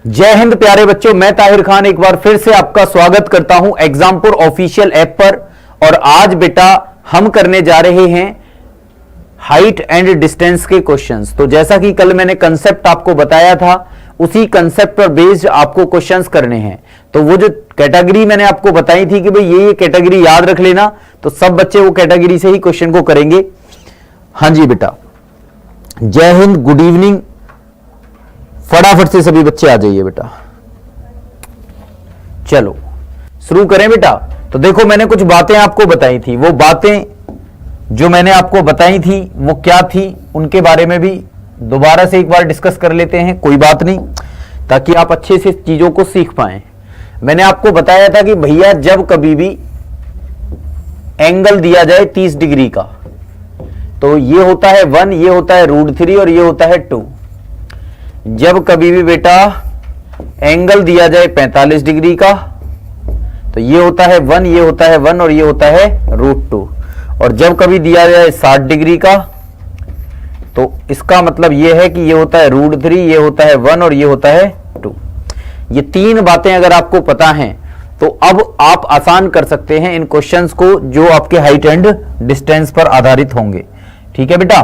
जय हिंद प्यारे बच्चों, मैं ताहिर खान एक बार फिर से आपका स्वागत करता हूं एग्जामपुर ऑफिशियल ऐप पर। और आज बेटा हम करने जा रहे हैं हाइट एंड डिस्टेंस के क्वेश्चंस। तो जैसा कि कल मैंने कंसेप्ट आपको बताया था, उसी कंसेप्ट पर बेस्ड आपको क्वेश्चंस करने हैं। तो वो जो कैटेगरी मैंने आपको बताई थी कि भाई ये कैटेगरी याद रख लेना, तो सब बच्चे वो कैटेगरी से ही क्वेश्चन को करेंगे। हाँ जी बेटा, जय हिंद, गुड इवनिंग। फटाफट से सभी बच्चे आ जाइए बेटा। चलो शुरू करें बेटा। तो देखो, मैंने कुछ बातें आपको बताई थी, वो बातें जो मैंने आपको बताई थी वो क्या थी, उनके बारे में भी दोबारा से एक बार डिस्कस कर लेते हैं। कोई बात नहीं, ताकि आप अच्छे से चीजों को सीख पाएं। मैंने आपको बताया था कि भैया जब कभी भी एंगल दिया जाए 30 डिग्री का, तो ये होता है 1, ये होता है √3 और ये होता है 2। जब कभी भी बेटा एंगल दिया जाए 45 डिग्री का, तो ये होता है 1, ये होता है 1 और ये होता है √2। और जब कभी दिया जाए 60 डिग्री का, तो इसका मतलब ये है कि ये होता है √3, ये होता है 1 और ये होता है 2। ये तीन बातें अगर आपको पता हैं, तो अब आप आसान कर सकते हैं इन क्वेश्चंस को जो आपके हाइट एंड डिस्टेंस पर आधारित होंगे। ठीक है बेटा,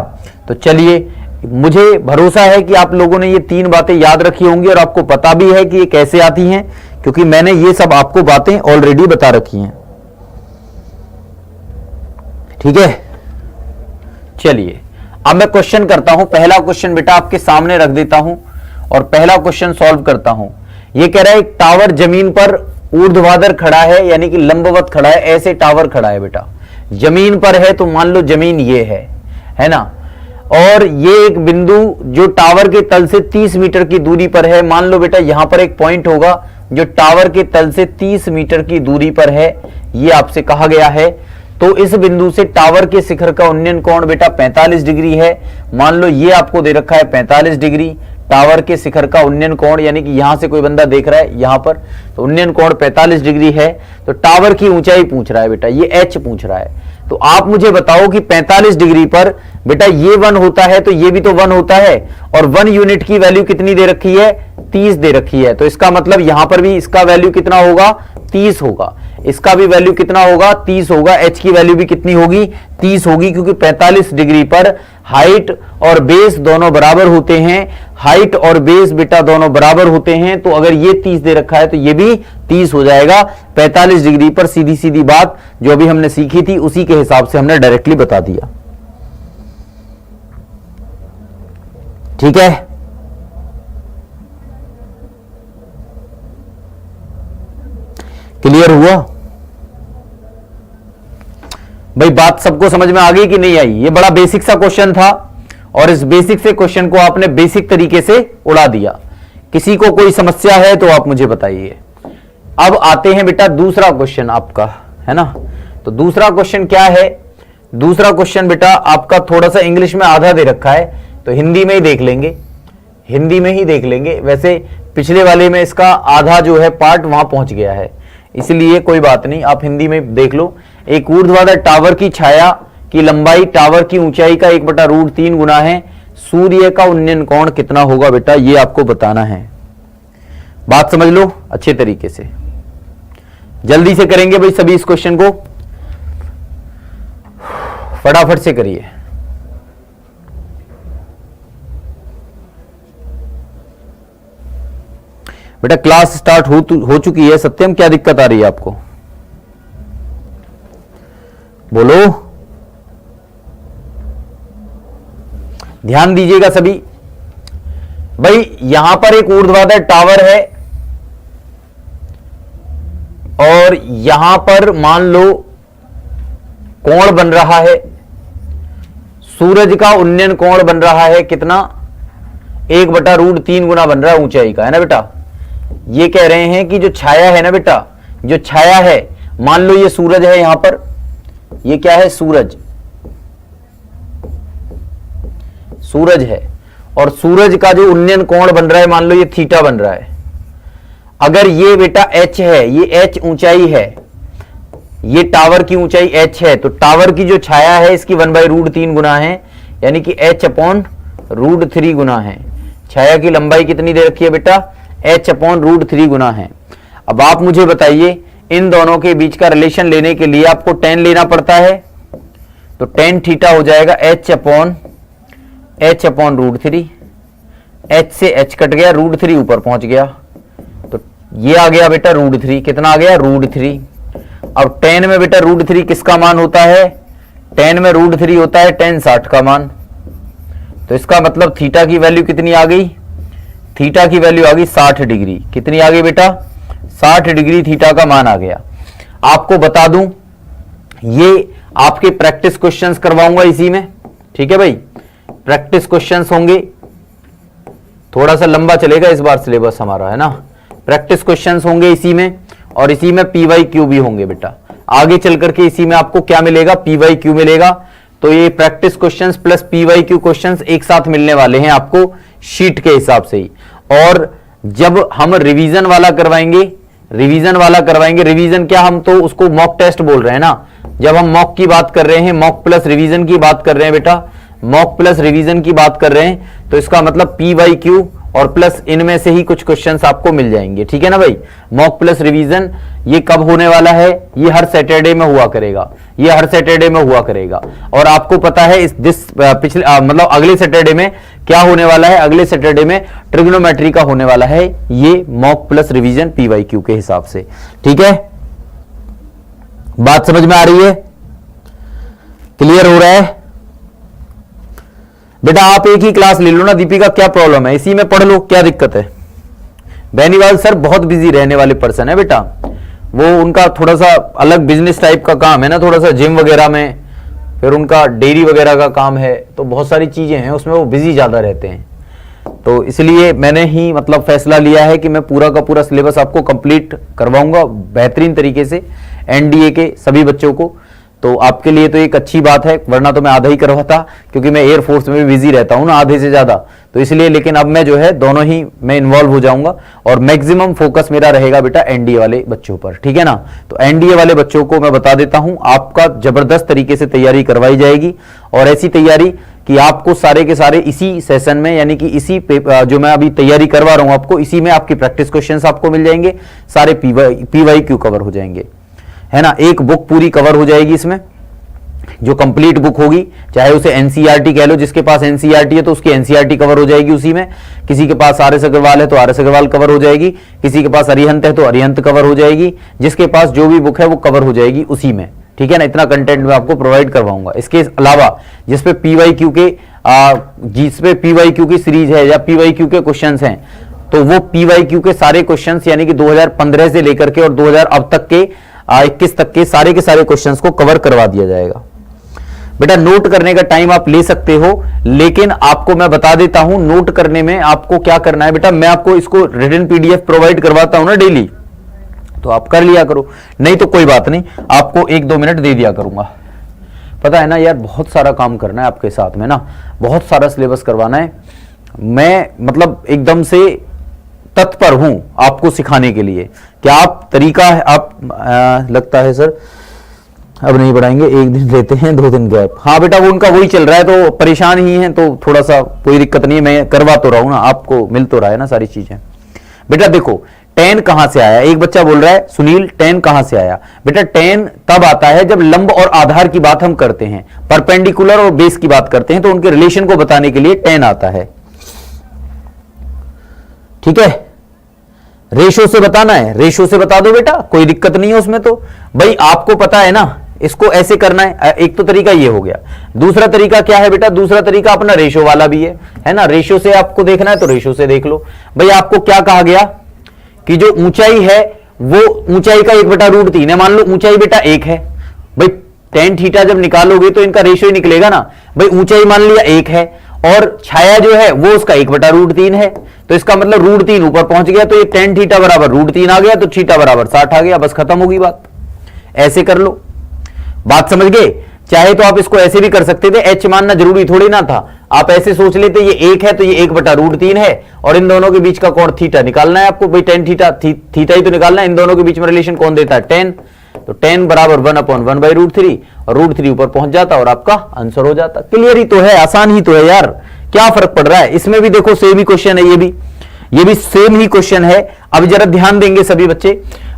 तो चलिए, मुझे भरोसा है कि आप लोगों ने ये तीन बातें याद रखी होंगी और आपको पता भी है कि ये कैसे आती हैं, क्योंकि मैंने ये सब आपको बातें ऑलरेडी बता रखी हैं। ठीक है, चलिए अब मैं क्वेश्चन करता हूं। पहला क्वेश्चन बेटा आपके सामने रख देता हूं और पहला क्वेश्चन सॉल्व करता हूं। ये कह रहा है एक टावर जमीन पर ऊर्ध्वाधर खड़ा है, यानी कि लंबवत खड़ा है। ऐसे टावर खड़ा है बेटा, जमीन पर है, तो मान लो जमीन ये है ना। और ये एक बिंदु जो टावर के तल से 30 मीटर की दूरी पर है। मान लो बेटा यहां पर एक पॉइंट होगा जो टावर के तल से 30 मीटर की दूरी पर है, ये आपसे कहा गया है। तो इस बिंदु से टावर के शिखर का उन्नयन कोण बेटा 45 डिग्री है। मान लो ये आपको दे रखा है 45 डिग्री, टावर के शिखर का उन्नयन कोण, यानी कि यहां से कोई बंदा देख रहा है यहां पर, तो उन्नयन कोण 45 डिग्री है। तो टावर की ऊंचाई पूछ रहा है बेटा, ये h पूछ रहा है। तो आप मुझे बताओ कि 45 डिग्री पर बेटा ये 1 होता है, तो ये भी तो 1 होता है। और 1 यूनिट की वैल्यू कितनी दे रखी है? 30 दे रखी है। तो इसका मतलब यहां पर भी इसका वैल्यू कितना होगा? 30 होगा। इसका भी वैल्यू कितना होगा? 30 होगा। h की वैल्यू भी कितनी होगी? 30 होगी, क्योंकि 45 डिग्री पर हाइट और बेस दोनों बराबर होते हैं। हाइट और बेस बेटा दोनों बराबर होते हैं, तो अगर ये 30 दे रखा है तो ये भी 30 हो जाएगा। 45 डिग्री पर सीधी सीधी बात जो अभी हमने सीखी थी उसी के हिसाब से हमने डायरेक्टली बता दिया। ठीक है, क्लियर हुआ भाई? बात सबको समझ में आ गई कि नहीं आई? ये बड़ा बेसिक सा क्वेश्चन था और इस बेसिक से क्वेश्चन को आपने बेसिक तरीके से उड़ा दिया। किसी को कोई समस्या है तो आप मुझे बताइए। अब आते हैं बेटा दूसरा क्वेश्चन आपका, है ना। तो दूसरा क्वेश्चन क्या है? दूसरा क्वेश्चन बेटा आपका थोड़ा सा इंग्लिश में आधा दे रखा है, तो हिंदी में ही देख लेंगे, हिंदी में ही देख लेंगे। वैसे पिछले वाले में इसका आधा जो है पार्ट वहां पहुंच गया है, इसलिए कोई बात नहीं, आप हिंदी में देख लो। एक ऊर्ध्वाधर टावर की छाया की लंबाई टावर की ऊंचाई का 1/√3 गुना है। सूर्य का उन्नयन कोण कितना होगा बेटा? ये आपको बताना है। बात समझ लो अच्छे तरीके से, जल्दी से करेंगे भाई सभी इस क्वेश्चन को, फटाफट से करिए। बेटा क्लास स्टार्ट हो चुकी है। सत्यम, क्या दिक्कत आ रही है आपको? बोलो, ध्यान दीजिएगा सभी। भाई यहां पर एक ऊर्ध्वाधर टावर है और यहां पर मान लो कोण बन रहा है, सूरज का उन्नयन कोण बन रहा है कितना? 1/√3 गुना बन रहा है ऊंचाई का, है ना बेटा। ये कह रहे हैं कि जो छाया है ना बेटा, जो छाया है, मान लो ये सूरज है, यहां पर ये क्या है? सूरज, सूरज है। और सूरज का जो उन्नयन कोण बन रहा है, मान लो ये थीटा बन रहा है। अगर ये बेटा h है, ये h ऊंचाई है, ये टावर की ऊंचाई h है, तो टावर की जो छाया है इसकी 1/√3 गुना है, यानी कि h/√3 गुना है। छाया की लंबाई कितनी दे रखी है बेटा? h/√3 गुना है। अब आप मुझे बताइए इन दोनों के बीच का रिलेशन लेने के लिए आपको tan लेना पड़ता है, तो tan थीटा हो जाएगा h/√3। h से h कट गया, √3 ऊपर पहुंच गया, तो ये आ गया बेटा √3। कितना आ गया? √3। अब tan में बेटा √3 किसका मान होता है? tan में √3 होता है tan 60 का मान। तो इसका मतलब थीटा की वैल्यू कितनी आ गई? थीटा की वैल्यू आ गई 60 डिग्री। कितनी आ गई बेटा? 60 डिग्री थीटा का मान आ गया। आपको बता दूं, ये आपके प्रैक्टिस क्वेश्चंस करवाऊंगा इसी में, ठीक है भाई। प्रैक्टिस क्वेश्चंस होंगे, थोड़ा सा लंबा चलेगा इस बार सिलेबस हमारा, है ना। प्रैक्टिस क्वेश्चंस होंगे इसी में, और इसी में PYQ भी होंगे बेटा। आगे चल करके इसी में आपको क्या मिलेगा? PYQ मिलेगा। तो ये practice questions plus PYQ questions एक साथ मिलने वाले हैं आपको शीट के हिसाब से ही। और जब हम रिवीजन वाला करवाएंगे, रिवीजन क्या, हम तो उसको मॉक टेस्ट बोल रहे हैं ना। जब हम मॉक की बात कर रहे हैं, मॉक प्लस रिवीजन की बात कर रहे हैं बेटा, मॉक प्लस रिवीजन की बात कर रहे हैं, तो इसका मतलब PYQ और प्लस इनमें से ही कुछ क्वेश्चंस आपको मिल जाएंगे, ठीक है ना भाई। मॉक प्लस रिवीजन ये कब होने वाला है? ये हर सैटरडे में हुआ करेगा, ये हर सैटरडे में हुआ करेगा। और आपको पता है पिछले मतलब अगले सैटरडे में क्या होने वाला है? अगले सैटरडे में ट्रिग्नोमेट्री का होने वाला है, ये मॉक प्लस रिवीजन PYQ के हिसाब से, ठीक है। बात समझ में आ रही है? क्लियर हो रहा है बेटा? आप एक ही क्लास ले लो ना दीपिका, क्या प्रॉब्लम है? इसी में पढ़ लो, क्या दिक्कत है? बेनीवाल सर बहुत बिजी रहने वाले पर्सन है बेटा, वो उनका थोड़ा सा अलग बिजनेस टाइप का काम है ना, थोड़ा सा जिम वगैरह में, फिर उनका डेयरी वगैरह का काम है, तो बहुत सारी चीजें हैं उसमें, वो बिजी ज्यादा रहते हैं। तो इसलिए मैंने ही मतलब फैसला लिया है कि मैं पूरा का पूरा सिलेबस आपको कंप्लीट करवाऊंगा बेहतरीन तरीके से, NDA के सभी बच्चों को। तो आपके लिए तो एक अच्छी बात है, वरना तो मैं आधा ही करवाता, क्योंकि मैं एयरफोर्स में भी बिजी रहता हूं ना आधे से ज्यादा, तो इसलिए। लेकिन अब मैं जो है दोनों ही मैं इन्वॉल्व हो जाऊंगा, और मैक्सिमम फोकस मेरा रहेगा बेटा NDA वाले बच्चों पर, ठीक है ना। तो NDA वाले बच्चों को मैं बता देता हूं, आपका जबरदस्त तरीके से तैयारी करवाई जाएगी, और ऐसी तैयारी कि आपको सारे के सारे इसी सेशन में, यानी कि इसी जो मैं अभी तैयारी करवा रहा हूं आपको, इसी में आपकी प्रैक्टिस क्वेश्चंस आपको मिल जाएंगे, सारे PYQ कवर हो जाएंगे, है ना। एक बुक पूरी कवर हो जाएगी इसमें, जो कंप्लीट बुक होगी, चाहे उसे NCERT कह लो, जिसके पास NCERT है तो उसकी NCERT कवर हो जाएगी उसी में, किसी के पास RS अग्रवाल है तो RS अग्रवाल कवर हो जाएगी, किसी के पास अरिहंत है तो अरिहंत कवर हो जाएगी, जिसके पास जो भी बुक है वो कवर हो जाएगी उसी में, ठीक है ना। इतना कंटेंट मैं आपको प्रोवाइड करवाऊंगा। इसके अलावा जिसपे PYQ की सीरीज है या PYQ के क्वेश्चंस हैं, तो वो PYQ के सारे क्वेश्चंस, यानी कि 2015 से लेकर के और 2000 अब तक के 21 तक के सारे क्वेश्चंस को कवर करवा दिया जाएगा बेटा। नोट करने का टाइम आप ले सकते हो, लेकिन आपको मैं बता देता हूं नोट करने में आपको क्या करना है बेटा। मैं आपको इसको रिटन PDF प्रोवाइड करवाता हूं ना डेली, तो आप कर लिया करो, नहीं तो कोई बात नहीं, आपको 1-2 मिनट दे दिया करूंगा। पता है ना यार, बहुत सारा काम करना है आपके साथ में ना, बहुत सारा सिलेबस करवाना है। मैं मतलब एकदम से तत्पर हूं आपको सिखाने के लिए। क्या आप तरीका है? आप लगता है सर अब नहीं बढ़ाएंगे, 1 दिन लेते हैं 2 दिन गैप। हाँ बेटा, वो उनका वही चल रहा है, तो परेशान ही हैं, तो थोड़ा सा कोई दिक्कत नहीं है, मैं करवा तो रहा हूं ना, आपको मिल तो रहा है ना सारी चीजें। बेटा देखो, tan कहां से आया? एक बच्चा बोल रहा है सुनील tan कहां से आया? बेटा tan तब आता है जब लंब और आधार की बात हम करते हैं, परपेंडिकुलर और बेस की बात करते हैं, तो उनके रिलेशन को बताने के लिए tan आता है, ठीक है। रेशो से बताना है, रेशो से बता दो बेटा, कोई दिक्कत नहीं है उसमें। तो भाई आपको पता है ना, इसको ऐसे करना है। एक तो तरीका ये हो गया। दूसरा तरीका क्या है बेटा? दूसरा तरीका अपना रेशो वाला भी है ना। रेशो से आपको देखना है तो रेशो से देख लो। भाई आपको क्या कहा गया कि जो ऊंचाई है वो ऊंचाई का 1/√3 है। मान लो ऊंचाई बेटा 1 है, भाई tan थीटा जब निकालोगे तो इनका रेशो ही निकलेगा ना। भाई ऊंचाई मान लिया 1 है और छाया जो है वो उसका 1/√3 है, तो इसका मतलब √3 ऊपर पहुंच गया, तो ये tan थीटा बराबर √3 आ गया, तो थीटा बराबर 60 आ गया। बस खत्म होगी बात। ऐसे कर लो, बात समझ गए। चाहे तो आप इसको ऐसे भी कर सकते थे, h मानना जरूरी थोड़ी ना था। आप ऐसे सोच लेते ये 1 है तो ये 1/√3 है, और इन दोनों के बीच का कोण थीटा निकालना है आपको। भाई tan थीटा ही तो निकालना है। इन दोनों के बीच में रिलेशन कौन देता है? tan। तो tan बराबर 1/1/√3, और √3 ऊपर पहुंच जाता और आपका आंसर हो जाता। क्लियर ही तो है, आसान ही तो है यार, क्या फर्क पड़ रहा है? इसमें भी देखो सेम ही क्वेश्चन है, ये भी सेम ही क्वेश्चन है। अब जरा ध्यान देंगे सभी बच्चे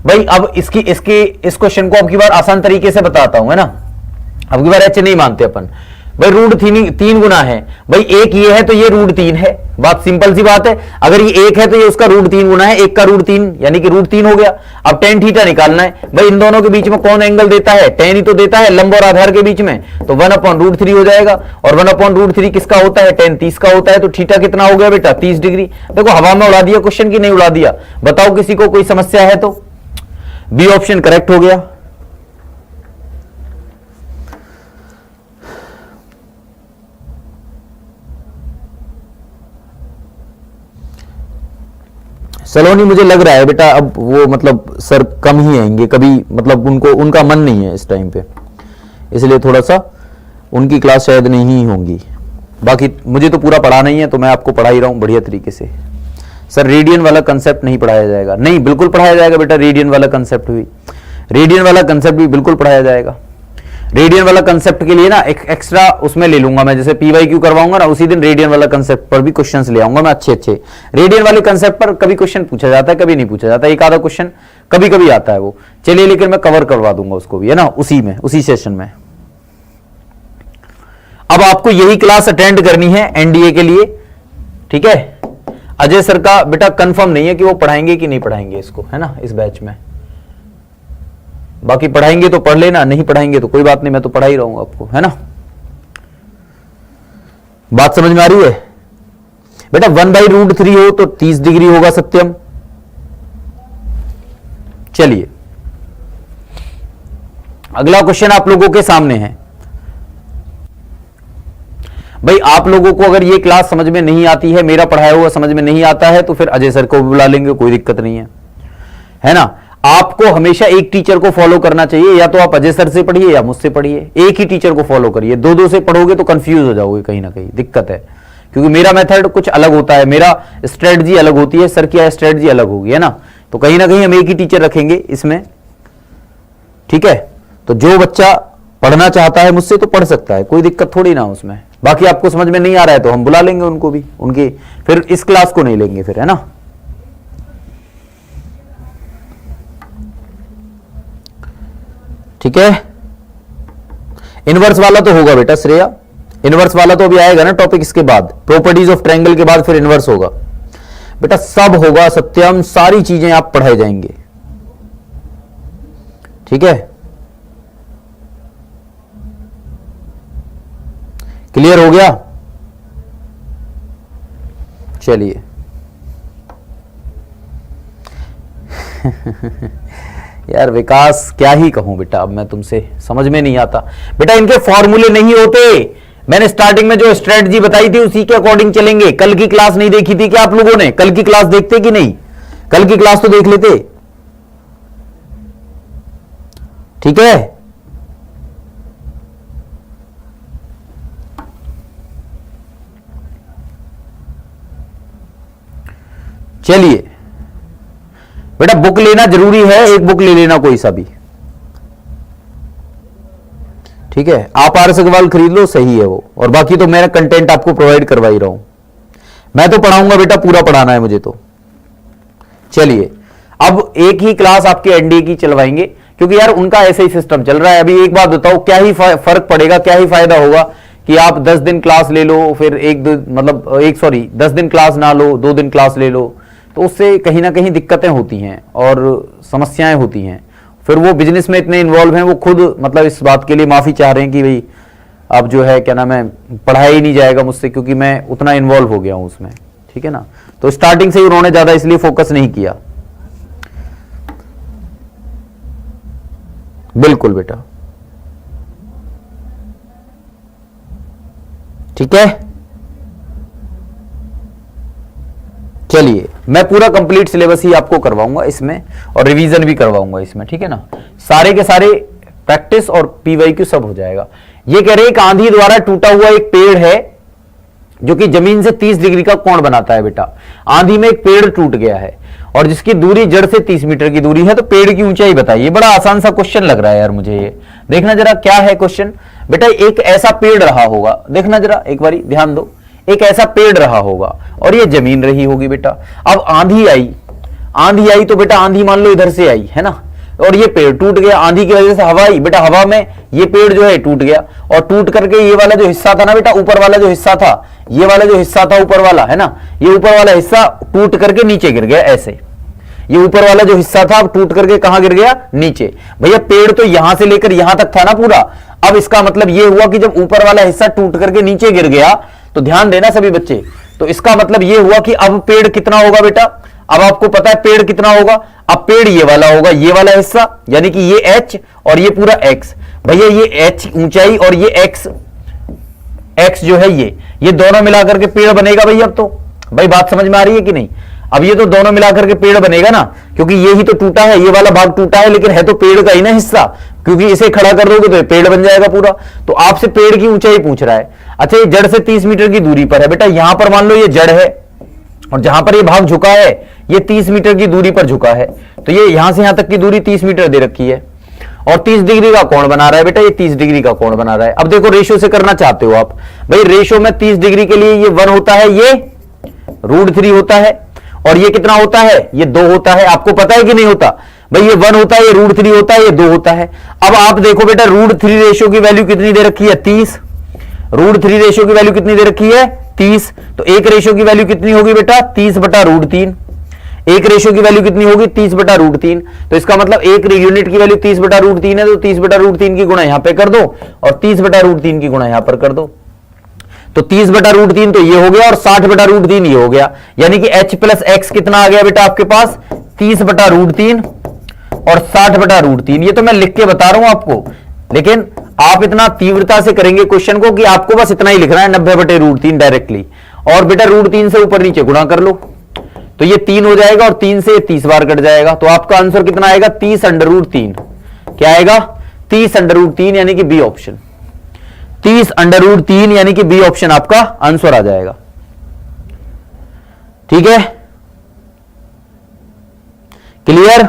भाई। अब इस क्वेश्चन को अब की बार आसान तरीके से बताता हूं, है ना। अब की बार ऐसे नहीं मानते अपन भाई। रूट 3 गुना है भाई, एक ये है तो ये रूट 3 है। बात सिंपल सी बात है। अगर ये एक है तो ये उसका रूट 3 गुना है, एक का रूट 3 यानी कि रूट 3 हो गया। अब टेन थीटा निकालना है भाई। इन दोनों के बीच में कौन एंगल देता है? टेन ही तो देता है, लंब और आधार के बीच में। तो 1/√3 हो जाएगा। और 1/√3 किसका होता है? टेन 30 का होता है। तो थीटा कितना हो गया बेटा? 30 डिग्री। देखो हवा में उड़ा दिया क्वेश्चन की नहीं उड़ा दिया? बताओ किसी को कोई समस्या है तो? बी ऑप्शन करेक्ट हो गया। सलोनी मुझे लग रहा है बेटा अब वो मतलब सर कम ही आएंगे कभी, मतलब उनका मन नहीं है इस टाइम पे, इसलिए थोड़ा सा उनकी क्लास शायद नहीं होंगी। बाकी मुझे तो पूरा पढ़ाना ही है, तो मैं आपको पढ़ा ही रहा हूं बढ़िया तरीके से। सर रेडियन वाला कंसेप्ट नहीं पढ़ाया जाएगा? नहीं, बिल्कुल पढ़ाया जाएगा बेटा। रेडियन वाला कंसेप्ट भी बिल्कुल पढ़ाया जाएगा। रेडियन वाला कंसेप्ट के लिए ना एक एक्स्ट्रा उसमें ले लूंगा मैं, जैसे PYQ करवाऊंगा ना उसी दिन रेडियन वाला कंसेप्ट पर भी क्वेश्चंस ले आऊंगा मैं अच्छे। रेडियन वाले कंसेप्ट पर कभी क्वेश्चन पूछा जाता है, कभी नहीं पूछा जाता, एक आधा क्वेश्चन कभी कभी आता है वो। चलिए लेकिन मैं कवर करवा दूंगा उसको भी, है ना, उसी सेशन में। अब आपको यही क्लास अटेंड करनी है NDA के लिए, ठीक है। अजय सर का बेटा कंफर्म नहीं है कि वो पढ़ाएंगे कि नहीं पढ़ाएंगे इसको, है ना, इस बैच में। बाकी पढ़ाएंगे तो पढ़ लेना, नहीं पढ़ाएंगे तो कोई बात नहीं, मैं तो पढ़ा ही रहूंगा आपको, है ना। बात समझ में आ रही है बेटा? 1/√3 हो तो 30 डिग्री होगा सत्यम। चलिए अगला क्वेश्चन आप लोगों के सामने है भाई। आप लोगों को अगर ये क्लास समझ में नहीं आती है, मेरा पढ़ाया हुआ समझ में नहीं आता है, तो फिर अजय सर को भी बुला लेंगे, कोई दिक्कत नहीं है ना। आपको हमेशा एक टीचर को फॉलो करना चाहिए, या तो आप अजय सर से पढ़िए या मुझसे पढ़िए, एक ही टीचर को फॉलो करिए। दो से पढ़ोगे तो कंफ्यूज हो जाओगे, कहीं ना कहीं दिक्कत है, क्योंकि मेरा मेथड कुछ अलग होता है, मेरा स्ट्रेटजी अलग होती है, सर की स्ट्रेटजी अलग होगी, है ना। तो कहीं ना कहीं हम एक ही टीचर रखेंगे इसमें, ठीक है। तो जो बच्चा पढ़ना चाहता है मुझसे तो पढ़ सकता है, कोई दिक्कत थोड़ी ना उसमें। बाकी आपको समझ में नहीं आ रहा है तो हम बुला लेंगे उनको भी, उनकी फिर इस क्लास को नहीं लेंगे फिर, है ना। ठीक है। इनवर्स वाला तो होगा बेटा श्रेया, इनवर्स वाला तो अभी आएगा ना टॉपिक, इसके बाद प्रॉपर्टीज ऑफ ट्रायंगल के बाद फिर इनवर्स होगा बेटा, सब होगा सत्यम, सारी चीजें आप पढ़ाए जाएंगे, ठीक है। क्लियर हो गया? चलिए यार विकास क्या ही कहूं बेटा, अब मैं तुमसे समझ में नहीं आता बेटा, इनके फॉर्मूले नहीं होते। मैंने स्टार्टिंग में जो स्ट्रेटजी बताई थी उसी के अकॉर्डिंग चलेंगे। कल की क्लास नहीं देखी थी क्या आप लोगों ने? कल की क्लास देखते कि नहीं? कल की क्लास तो देख लेते, ठीक है। चलिए बेटा बुक लेना जरूरी है, एक बुक ले लेना कोई सा भी, ठीक है। आप RS अग्रवाल खरीद लो, सही है वो, और बाकी तो मेरा कंटेंट आपको प्रोवाइड करवा ही रहा हूं, मैं तो पढ़ाऊंगा बेटा, पूरा पढ़ाना है मुझे तो। चलिए अब एक ही क्लास आपके NDA की चलवाएंगे, क्योंकि यार उनका ऐसे ही सिस्टम चल रहा है। अभी एक बात बताओ, क्या ही फर्क पड़ेगा, क्या ही फायदा होगा कि आप 10 दिन क्लास ले लो, फिर 10 दिन क्लास ना लो, 2 दिन क्लास ले लो, तो उससे कहीं ना कहीं दिक्कतें होती हैं और समस्याएं होती हैं। फिर वो बिजनेस में इतने इन्वॉल्व हैं, वो खुद मतलब इस बात के लिए माफी चाह रहे हैं कि भाई अब जो है क्या नाम है, पढ़ाया ही नहीं जाएगा मुझसे, क्योंकि मैं उतना इन्वॉल्व हो गया हूं उसमें, ठीक है ना। तो स्टार्टिंग से ही उन्होंने ज्यादा इसलिए फोकस नहीं किया। बिल्कुल बेटा, ठीक है। चलिए मैं पूरा कंप्लीट सिलेबस ही आपको करवाऊंगा इसमें, और रिवीजन भी करवाऊंगा इसमें, ठीक है ना। सारे के सारे प्रैक्टिस और PYQ सब हो जाएगा। ये कह रहे हैं एक आंधी द्वारा टूटा हुआ एक पेड़ है जो कि जमीन से 30 डिग्री का कोण बनाता है बेटा। आंधी में एक पेड़ टूट गया है और जिसकी दूरी जड़ से 30 मीटर की दूरी है, तो पेड़ की ऊंचाई बताइए। बड़ा आसान सा क्वेश्चन लग रहा है यार मुझे ये। देखना जरा क्या है क्वेश्चन बेटा। एक ऐसा पेड़ रहा होगा, देखना जरा एक बारी ध्यान दो। एक ऐसा पेड़ रहा होगा और ये जमीन रही होगी बेटा। अब आंधी आई तो बेटा आंधी मान लो इधर से आई है ना, और ये पेड़ टूट गया, आंधी की वजह से हवा आई बेटा, हवा में ये पेड़ जो है टूट गया, और टूट करके ये वाला जो हिस्सा था ना बेटा, ऊपर वाला जो हिस्सा था, ये वाला जो हिस्सा था ऊपर वाला है ना, ये ऊपर वाला हिस्सा टूट करके नीचे गिर गया ऐसे। ये ऊपर वाला जो हिस्सा था अब टूट करके कहां गिर गया? नीचे। भैया पेड़ तो यहां से लेकर यहां तक था ना पूरा। अब इसका मतलब ये हुआ कि जब ऊपर वाला हिस्सा टूट करके नीचे गिर गया, तो ध्यान देना सभी बच्चे, तो इसका मतलब ये हुआ कि अब पेड़ कितना होगा बेटा? अब आपको पता है पेड़ कितना होगा। अब पेड़ ये वाला होगा, ये वाला हिस्सा, यानी कि ये h और ये पूरा x। भैया ये h ऊंचाई और ये x जो है ये दोनों मिलाकर के पेड़ बनेगा भैया। अब तो भाई बात समझ में आ रही है कि नहीं? अब ये तो दोनों मिलाकर के पेड़ बनेगा ना, क्योंकि ये ही तो टूटा है, ये वाला भाग टूटा है, लेकिन है तो पेड़ का ही ना हिस्सा, क्योंकि इसे खड़ा कर दोगे तो ये पेड़ बन जाएगा पूरा। तो आपसे पेड़ की ऊंचाई पूछ रहा है। अच्छा, ये जड़ से 30 मीटर की दूरी पर है बेटा। यहां पर मान लो ये जड़ है और जहां पर ये भाग झुका है ये 30 मीटर की दूरी पर झुका है, तो ये यहां से यहां तक की दूरी 30 मीटर दे रखी है, और 30 डिग्री का कोण बना रहा है बेटा, ये 30 डिग्री का कोण बना रहा है। अब देखो रेशो से करना चाहते हो आप, भाई रेशो में 30 डिग्री के लिए ये 1 होता है, ये √3 होता है, और ये कितना होता है? ये 2 होता है। आपको पता है कि नहीं होता? भाई ये 1 होता है, ये √3 होता है, ये 2 होता है। अब आप देखो बेटा √3 रेशो की वैल्यू कितनी दे रखी है? 30। √3 रेशो की वैल्यू कितनी दे रखी है? 30। तो एक रेशो की वैल्यू कितनी होगी बेटा? 30/√3। एक रेशो की वैल्यू कितनी होगी? 30/√3। तो इसका मतलब एक यूनिट की वैल्यू 30/√3 है, तो 30/√3 की गुणा यहां पे कर दो और 30/√3 की गुणा यहां पर कर दो। तो 30/√3 तो ये हो गया और 60/√3 ये हो गया, यानी कि h + x कितना आ गया बेटा आपके पास? 30/√3 और 60/√3। ये तो मैं लिख के बता रहा हूं आपको, लेकिन आप इतना तीव्रता से करेंगे क्वेश्चन को कि आपको बस इतना ही लिखना है 90/√3 डायरेक्टली, और बेटा √3 से ऊपर नीचे गुणा कर लो, तो ये 3 हो जाएगा और 3 से 30 बार कट जाएगा। तो आपका आंसर कितना आएगा? 30/√3। क्या आएगा? 30/√3, यानी कि बी ऑप्शन। 30/√3 यानी कि बी ऑप्शन आपका आंसर आ जाएगा। ठीक है, क्लियर?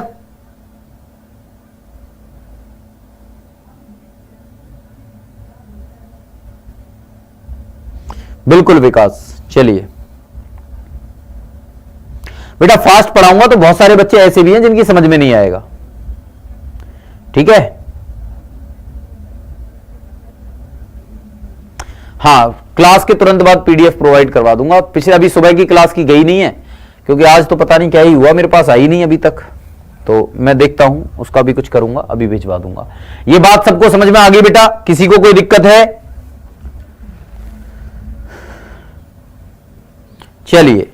बिल्कुल विकास। चलिए बेटा फास्ट पढ़ाऊंगा तो बहुत सारे बच्चे ऐसे भी हैं जिनकी समझ में नहीं आएगा। ठीक है, हाँ क्लास के तुरंत बाद पीडीएफ प्रोवाइड करवा दूंगा। पिछले अभी सुबह की क्लास की गई नहीं है, क्योंकि आज तो पता नहीं क्या ही हुआ, मेरे पास आई नहीं अभी तक, तो मैं देखता हूं उसका भी कुछ करूंगा, अभी भिजवा दूंगा। ये बात सबको समझ में आ गई बेटा? किसी को कोई दिक्कत है? चलिए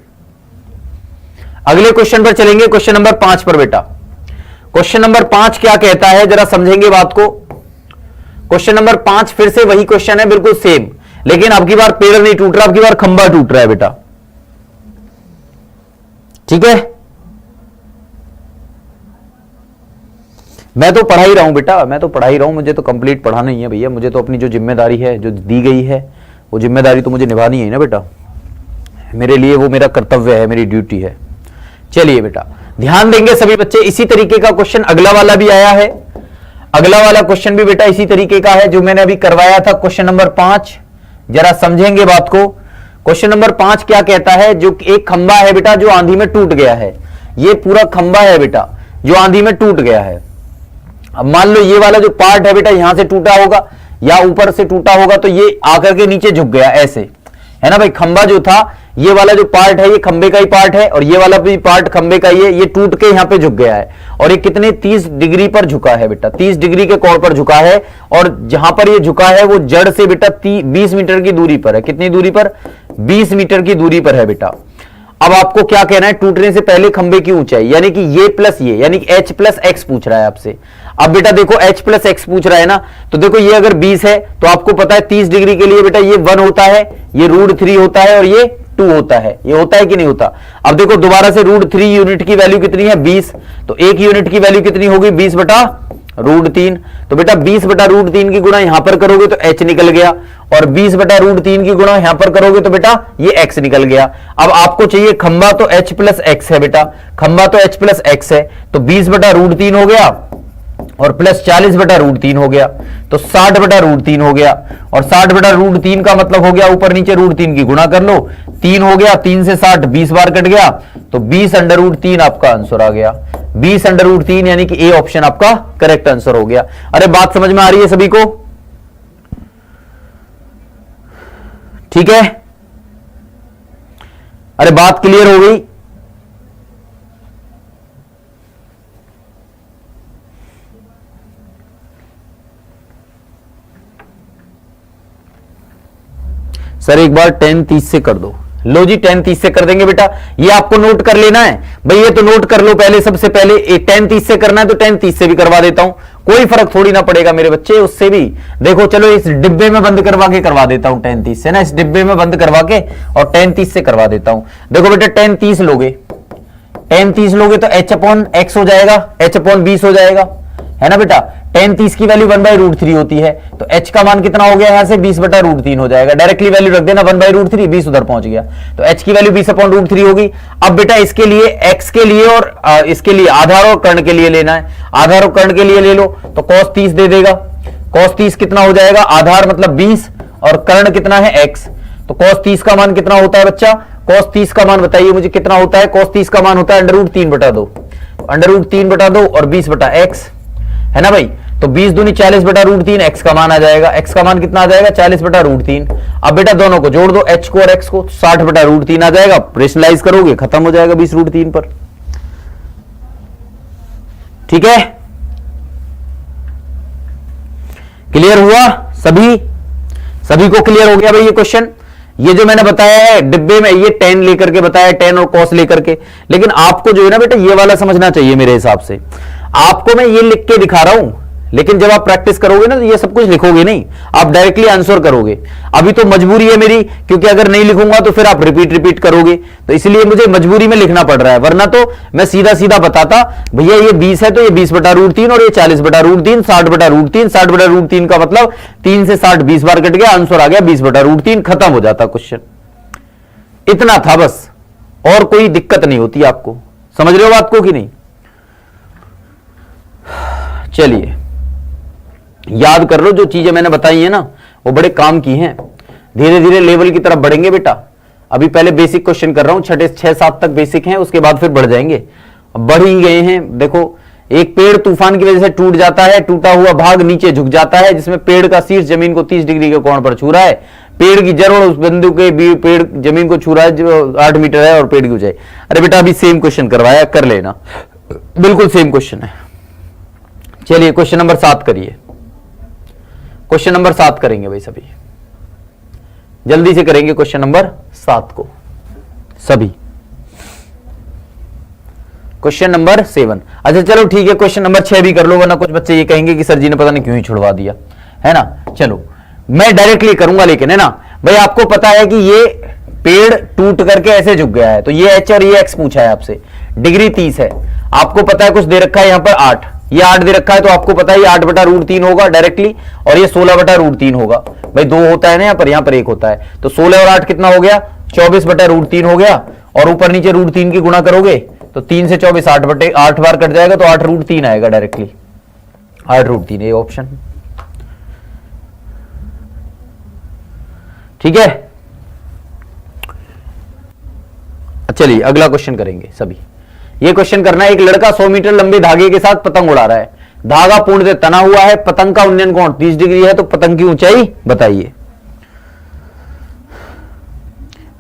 अगले क्वेश्चन पर चलेंगे, क्वेश्चन नंबर 5 पर बेटा। क्वेश्चन नंबर 5 क्या कहता है, जरा समझेंगे बात को। क्वेश्चन नंबर 5 फिर से वही क्वेश्चन है, बिल्कुल सेम, लेकिन अब की बार पेड़ नहीं टूट रहा, अब की बार खंबा टूट रहा है बेटा। ठीक है, मैं तो पढ़ा ही रहा हूं बेटा, मैं तो पढ़ा ही रहा हूं, मुझे तो कंप्लीट पढ़ाना ही है भैया। मुझे तो अपनी जो जिम्मेदारी है, जो दी गई है, वो जिम्मेदारी तो मुझे निभानी है ना बेटा। मेरे लिए वो मेरा कर्तव्य है, मेरी ड्यूटी है। चलिए बेटा ध्यान देंगे सभी बच्चे। इसी तरीके का क्वेश्चन अगला वाला भी आया है। अगला वाला क्वेश्चन भी बेटा इसी तरीके का है जो मैंने अभी करवाया था, क्वेश्चन नंबर 5। जरा समझेंगे बात को। क्वेश्चन नंबर 5 क्या कहता है, जो एक खंबा है बेटा जो आंधी में टूट गया है। ये पूरा खंबा है बेटा जो आंधी में टूट गया है। अब मान लो ये वाला जो पार्ट है बेटा यहां से टूटा होगा या ऊपर से टूटा होगा, तो ये आकर के नीचे झुक गया ऐसे, है ना भाई। खंबा जो था, ये वाला जो पार्ट है ये खंबे का ही पार्ट है, और ये वाला भी पार्ट खंबे का ही है। ये टूट के यहां पे झुक गया है, और ये कितने 30 डिग्री पर झुका है बेटा, 30 डिग्री के कोण पर झुका है। और जहां पर ये झुका है वो जड़ से बेटा 20 मीटर की दूरी पर है। कितनी दूरी पर? 20 मीटर की दूरी पर है बेटा। अब आपको क्या कहना है, टूटने से पहले खंबे की ऊंचाई, यानी कि ये प्लस ये, यानी कि h + x पूछ रहा है आपसे। अब बेटा देखो h + x पूछ रहा है ना, तो देखो ये अगर 20 है तो आपको पता है 30 डिग्री के लिए बेटा ये 1 होता है, ये √3 होता है, और ये 2 होता है। ये होता है कि नहीं होता? अब देखो दोबारा से √3 यूनिट की वैल्यू कितनी है? 20। तो एक यूनिट की वैल्यू कितनी होगी? 20/√3। तो बेटा 20/√3 की गुणा यहां पर करोगे तो h निकल गया, और 20/√3 की गुणा यहां पर करोगे तो बेटा ये x निकल गया। अब आपको चाहिए खंबा, तो h + x है बेटा, खंबा तो h + x है, तो 20/√3 हो गया, और प्लस 40/√3 हो गया, तो 60/√3 हो गया। और 60/√3 का मतलब हो गया ऊपर नीचे √3 की गुणा कर लो, 3 हो गया, 3 से 60 20 बार कट गया, तो 20/√3 आपका आंसर आ गया। 20/√3 यानी कि ए ऑप्शन आपका करेक्ट आंसर हो गया। अरे बात समझ में आ रही है सभी को? ठीक है, अरे बात क्लियर हो गई? सर एक बार 10:30 से कर दो। लो जी 10:30 से कर देंगे बेटा, ये आपको नोट कर लेना है भाई, ये तो नोट कर लो पहले, सबसे पहले 10:30 से करना है तो 10:30 से भी करवा देता हूं, कोई फर्क थोड़ी ना पड़ेगा मेरे बच्चे उससे भी। देखो चलो इस डिब्बे में बंद करवा के करवा देता हूं 10:30 से ना, इस डिब्बे में बंद करवा के और 10:30 से करवा देता हूं। देखो बेटा 10:30 लोगे, 10:30 लोगे तो h/x हो जाएगा, h/20 हो जाएगा, है ना बेटा। 10:30 की वैल्यू 1/√3 होती है, तो h का मान कितना हो गया यहां से 20/√3 हो जाएगा। डायरेक्टली वैल्यू रख देना 1/√3, 20 उधर पहुंच गया, तो h की वैल्यू 20/√3 होगी। अब बेटा इसके लिए x के लिए और इसके लिए आधार और कर्ण के लिए लेना है, आधार और कर्ण के लिए ले लो तो cos 30 दे देगा। cos 30 कितना हो जाएगा, आधार मतलब 20 और कर्ण कितना है x, तो cos 30 का मान कितना होता है बच्चा, cos 30 का मान बताइए मुझे कितना होता है। cos 30 का मान होता है √3/2, √3/2 और 20/x, है ना भाई। तो 20 दूनी 40/√3, x का मान आ जाएगा, x का मान कितना आ जाएगा 40/√3। अब बेटा दोनों को जोड़ दो, h को और x को, 60/√3 आ जाएगा, रेशनलाइज करोगे खत्म हो जाएगा 20√3 पर। ठीक है, क्लियर हुआ सभी को क्लियर हो गया भाई ये क्वेश्चन। ये जो मैंने बताया है डिब्बे में, ये 10 लेकर के बताया, 10 और cos लेकर के, लेकिन आपको जो है ना बेटा ये वाला समझना चाहिए मेरे हिसाब से। आपको मैं ये लिख के दिखा रहा हूं, लेकिन जब आप प्रैक्टिस करोगे ना तो ये सब कुछ लिखोगे नहीं, आप डायरेक्टली आंसर करोगे। अभी तो मजबूरी है मेरी, क्योंकि अगर नहीं लिखूंगा तो फिर आप रिपीट करोगे, तो इसलिए मुझे मजबूरी में लिखना पड़ रहा है, वरना तो मैं सीधा सीधा बताता भैया ये 20 है तो ये 20/√3 और ये 40/√3, 60/√3, 60/√3 का मतलब 3 से 60 20 बार कट गया, आंसर आ गया 20/√3, खत्म हो जाता क्वेश्चन। इतना था बस, और कोई दिक्कत नहीं होती आपको। समझ रहे हो बात को कि नहीं? चलिए याद कर लो, जो चीजें मैंने बताई है ना वो बड़े काम की हैं। धीरे धीरे लेवल की तरफ बढ़ेंगे बेटा। अभी पहले बेसिक क्वेश्चन कर रहा हूं, 6-7 तक बेसिक हैं, उसके बाद फिर बढ़ जाएंगे। बढ़ ही गए हैं। देखो एक पेड़ तूफान की वजह से टूट जाता है, टूटा हुआ भाग नीचे झुक जाता है, जिसमें पेड़ का शीर्ष जमीन को 30 डिग्री के कोण पर छू रहा है। पेड़ की जड़ और उस बिंदु के पेड़ जमीन को छू रहा है जो 8 मीटर है और पेड़ की ऊंचाई। अरे बेटा अभी सेम क्वेश्चन करवाया, कर लेना, बिल्कुल सेम क्वेश्चन है। चलिए क्वेश्चन नंबर 7 करिए। क्वेश्चन नंबर 7 करेंगे भाई सभी, जल्दी से करेंगे क्वेश्चन नंबर 7 को सभी। क्वेश्चन नंबर 7, अच्छा चलो ठीक है, क्वेश्चन नंबर 6 भी कर लो, वरना कुछ बच्चे ये कहेंगे कि सर जी ने पता नहीं क्यों ही छुड़वा दिया, है ना। चलो मैं डायरेक्टली करूंगा, लेकिन है ना भाई आपको पता है कि ये पेड़ टूट करके ऐसे झुक गया है, तो ये h और ये x पूछा है आपसे, डिग्री 30 है, आपको पता है कुछ दे रखा है यहां पर 8, ये 8 दे रखा है, तो आपको पता है ये 8/√3 होगा डायरेक्टली, और ये 16/√3 होगा। भाई 2 होता है ना यहाँ पर 1 होता है, तो 16 और 8 कितना हो गया 24/√3 हो गया, और ऊपर नीचे √3 की गुणा करोगे तो 3 से 24 8 बार कट जाएगा, तो 8√3 आएगा डायरेक्टली, 8√3 ये ऑप्शन। ठीक है, चलिए अगला क्वेश्चन करेंगे सभी। ये क्वेश्चन करना है, एक लड़का 100 मीटर लंबे धागे के साथ पतंग उड़ा रहा है, धागा पूर्णतः तना हुआ है, पतंग का उन्नयन कोण 30 डिग्री है, तो पतंग की ऊंचाई बताइए।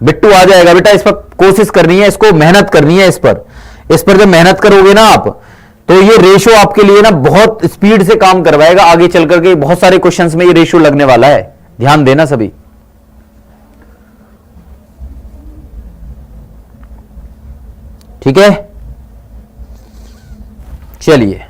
बिट्टू आ जाएगा बेटा, इस पर कोशिश करनी है, इसको मेहनत करनी है, इस पर जब मेहनत करोगे ना आप, तो ये रेशो आपके लिए ना बहुत स्पीड से काम करवाएगा, आगे चल करके बहुत सारे क्वेश्चंस में ये रेशो लगने वाला है, ध्यान देना सभी। ठीक है, चलिए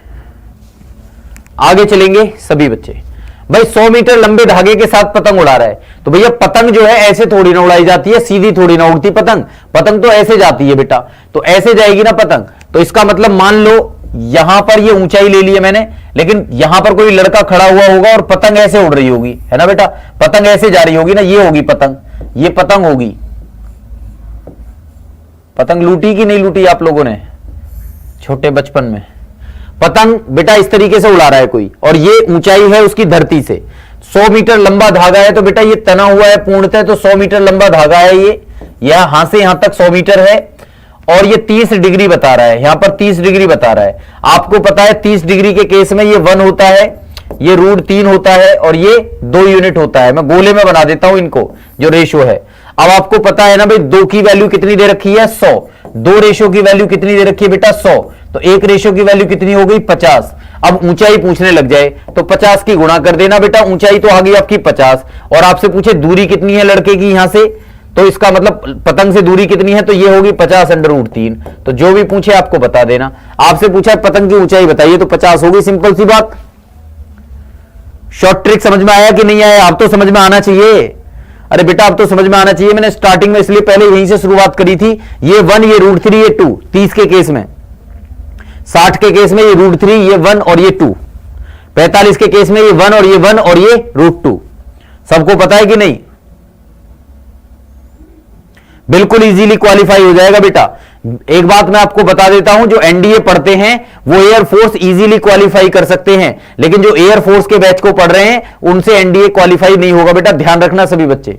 आगे चलेंगे सभी बच्चे। भाई 100 मीटर लंबे धागे के साथ पतंग उड़ा रहा है, तो भैया पतंग जो है ऐसे थोड़ी ना उड़ाई जाती है, सीधी थोड़ी ना उड़ती पतंग, पतंग तो ऐसे जाती है बेटा, तो ऐसे जाएगी ना पतंग। तो इसका मतलब मान लो यहां पर ये ऊंचाई ले ली है मैंने, लेकिन यहां पर कोई लड़का खड़ा हुआ होगा और पतंग ऐसे उड़ रही होगी, है ना बेटा, पतंग ऐसे जा रही होगी ना, ये होगी पतंग, ये पतंग होगी। पतंग लूटी कि नहीं लूटी आप लोगों ने छोटे बचपन में? पतंग बेटा इस तरीके से उड़ा रहा है कोई, और ये ऊंचाई है उसकी धरती से, 100 मीटर लंबा धागा है, तो बेटा ये तना हुआ है पूर्णतः, तो 100 मीटर लंबा धागा है ये, यहां से यहां तक 100 मीटर है, और ये 30 डिग्री बता रहा है, यहां पर 30 डिग्री बता रहा है। आपको पता है 30 डिग्री के केस में ये 1 होता है, ये √3 होता है, और ये 2 यूनिट होता है। मैं गोले में बना देता हूं इनको, जो रेशो है। अब आपको पता है ना भाई 2 की वैल्यू कितनी दे रखी है, 100, 2 रेशो की वैल्यू कितनी दे रखी है बेटा, 100, तो 1 रेशो की वैल्यू कितनी हो गई, 50। अब ऊंचाई पूछने लग जाए तो 50 की गुणा कर देना बेटा, ऊंचाई तो आ गई आपकी 50, और आपसे पूछे दूरी कितनी है लड़के की यहां से, तो इसका मतलब पतंग से दूरी कितनी है, तो ये होगी 50/√3। तो जो भी पूछे आपको बता देना। आपसे पूछा है पतंग की ऊंचाई बताइए, तो 50 होगी, सिंपल सी बात। शॉर्ट ट्रिक समझ में आया कि नहीं आया? आप तो समझ में आना चाहिए। अरे बेटा आप तो समझ में आना चाहिए। मैंने स्टार्टिंग में इसलिए पहले यहीं से शुरुआत करी थी। ये 1, ये √3, ये 2, 30 के केस में, 60 के केस में ये √3, ये 1 और ये 2, 45 के केस में ये 1 और ये 1 और ये √2। सबको पता है कि नहीं? बिल्कुल इजीली क्वालिफाई हो जाएगा बेटा। एक बात मैं आपको बता देता हूं, जो एनडीए पढ़ते हैं वो एयरफोर्स इजीली क्वालिफाई कर सकते हैं, लेकिन जो एयरफोर्स के बैच को पढ़ रहे हैं उनसे एनडीए क्वालिफाई नहीं होगा बेटा, ध्यान रखना सभी बच्चे।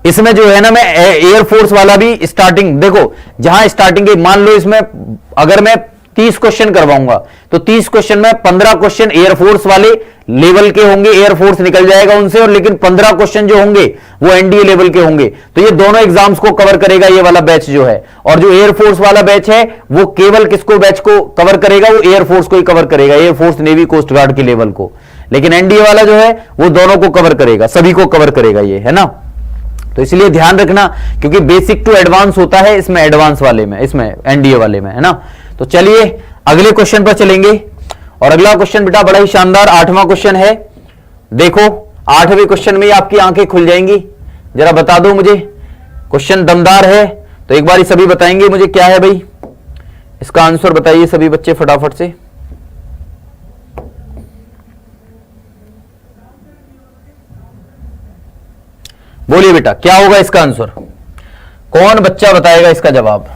इसमें जो है ना, मैं एयरफोर्स वाला भी स्टार्टिंग देखो, जहां स्टार्टिंग मान लो इसमें अगर मैं 30 क्वेश्चन करवाऊंगा तो 30 क्वेश्चन में 15 क्वेश्चन एयरफोर्स वाले लेवल के होंगे, एयरफोर्स निकल जाएगा उनसे, और लेकिन 15 क्वेश्चन जो होंगे वो एनडीए लेवल के होंगे। तो ये दोनों एग्जाम्स को कवर करेगा ये वाला बैच जो है, और जो एयरफोर्स वाला बैच है वो केवल किसको बैच को कवर करेगा, वो एयरफोर्स को ही कवर करेगा, एयरफोर्स, नेवी, कोस्ट गार्ड के लेवल को। लेकिन एनडीए वाला जो है वो दोनों को कवर करेगा, सभी को कवर करेगा ये, है ना। तो इसलिए ध्यान रखना, क्योंकि बेसिक टू एडवांस होता है इसमें, एडवांस वाले में, इसमें एनडीए वाले में, है ना। तो चलिए अगले क्वेश्चन पर चलेंगे, और अगला क्वेश्चन बेटा बड़ा ही शानदार 8वां क्वेश्चन है। देखो 8वें क्वेश्चन में आपकी आंखें खुल जाएंगी। जरा बता दो मुझे, क्वेश्चन दमदार है, तो एक बार सभी बताएंगे मुझे क्या है भाई, इसका आंसर बताइए सभी बच्चे फटाफट से। बोलिए बेटा क्या होगा इसका आंसर, कौन बच्चा बताएगा इसका जवाब।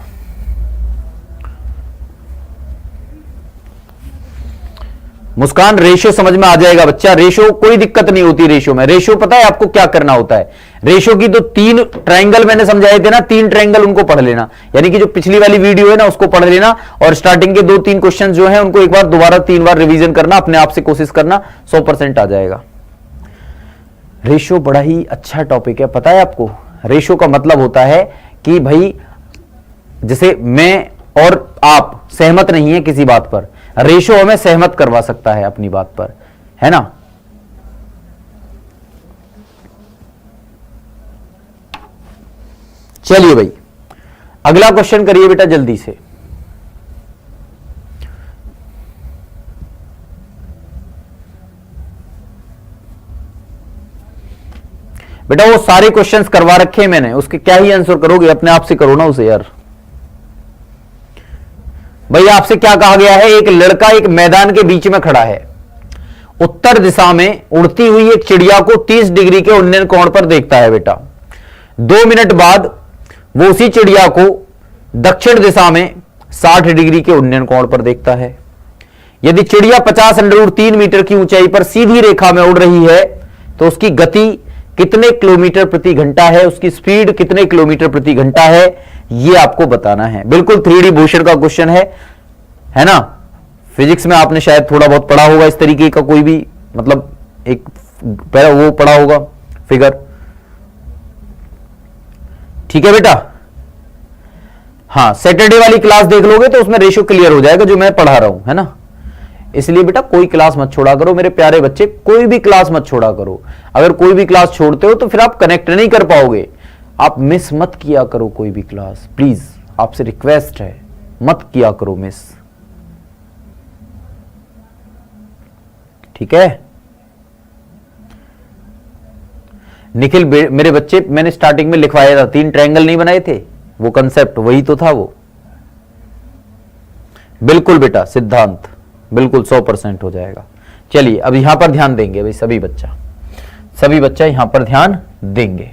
मुस्कान, रेशियो समझ में आ जाएगा बच्चा, रेशियो कोई दिक्कत नहीं होती। रेशियो में, रेशियो पता है आपको क्या करना होता है, रेशियो की तो 3 ट्रायंगल मैंने समझाए थे ना, 3 ट्रायंगल उनको पढ़ लेना, यानी कि जो पिछली वाली वीडियो है ना उसको पढ़ लेना, और स्टार्टिंग के 2-3 क्वेश्चन जो है उनको एक बार दोबारा 3 बार रिवीजन करना, अपने आप से कोशिश करना, 100% आ जाएगा। रेशियो बड़ा ही अच्छा टॉपिक है, पता है आपको। रेशियो का मतलब होता है कि भाई जैसे मैं और आप सहमत नहीं है किसी बात पर, रेशियो हमें सहमत करवा सकता है अपनी बात पर, है ना। चलिए भाई अगला क्वेश्चन करिए बेटा जल्दी से। बेटा वो सारे क्वेश्चंस करवा रखे हैं मैंने, उसके क्या ही आंसर करोगे, अपने आप से करो ना उसे यार। भैया आपसे क्या कहा गया है, एक लड़का एक मैदान के बीच में खड़ा है, उत्तर दिशा में उड़ती हुई एक चिड़िया को 30 डिग्री के उन्नयन कोण पर देखता है बेटा। 2 मिनट बाद वो उसी चिड़िया को दक्षिण दिशा में 60 डिग्री के उन्नयन कोण पर देखता है। यदि चिड़िया 50/√3 मीटर की ऊंचाई पर सीधी रेखा में उड़ रही है तो उसकी गति कितने किलोमीटर प्रति घंटा है, उसकी स्पीड कितने किलोमीटर प्रति घंटा है, ये आपको बताना है। बिल्कुल 3D भूषण का क्वेश्चन है ना। फिजिक्स में आपने शायद थोड़ा बहुत पढ़ा होगा इस तरीके का, कोई भी मतलब एक वो पढ़ा होगा फिगर, ठीक है बेटा। हाँ सैटरडे वाली क्लास देख लोगे तो उसमें रेशियो क्लियर हो जाएगा जो मैं पढ़ा रहा हूं, है ना। इसलिए बेटा कोई क्लास मत छोड़ा करो मेरे प्यारे बच्चे, कोई भी क्लास मत छोड़ा करो। अगर कोई भी क्लास छोड़ते हो तो फिर आप कनेक्ट नहीं कर पाओगे। आप मिस मत किया करो कोई भी क्लास, प्लीज आपसे रिक्वेस्ट है, मत किया करो मिस, ठीक है। निखिल मेरे बच्चे, मैंने स्टार्टिंग में लिखवाया था 3 ट्रायंगल नहीं बनाए थे, वो कंसेप्ट वही तो था वो। बिल्कुल बेटा सिद्धांत, बिल्कुल 100% हो जाएगा। चलिए अब यहां पर ध्यान देंगे भाई, सभी बच्चा यहां पर ध्यान देंगे।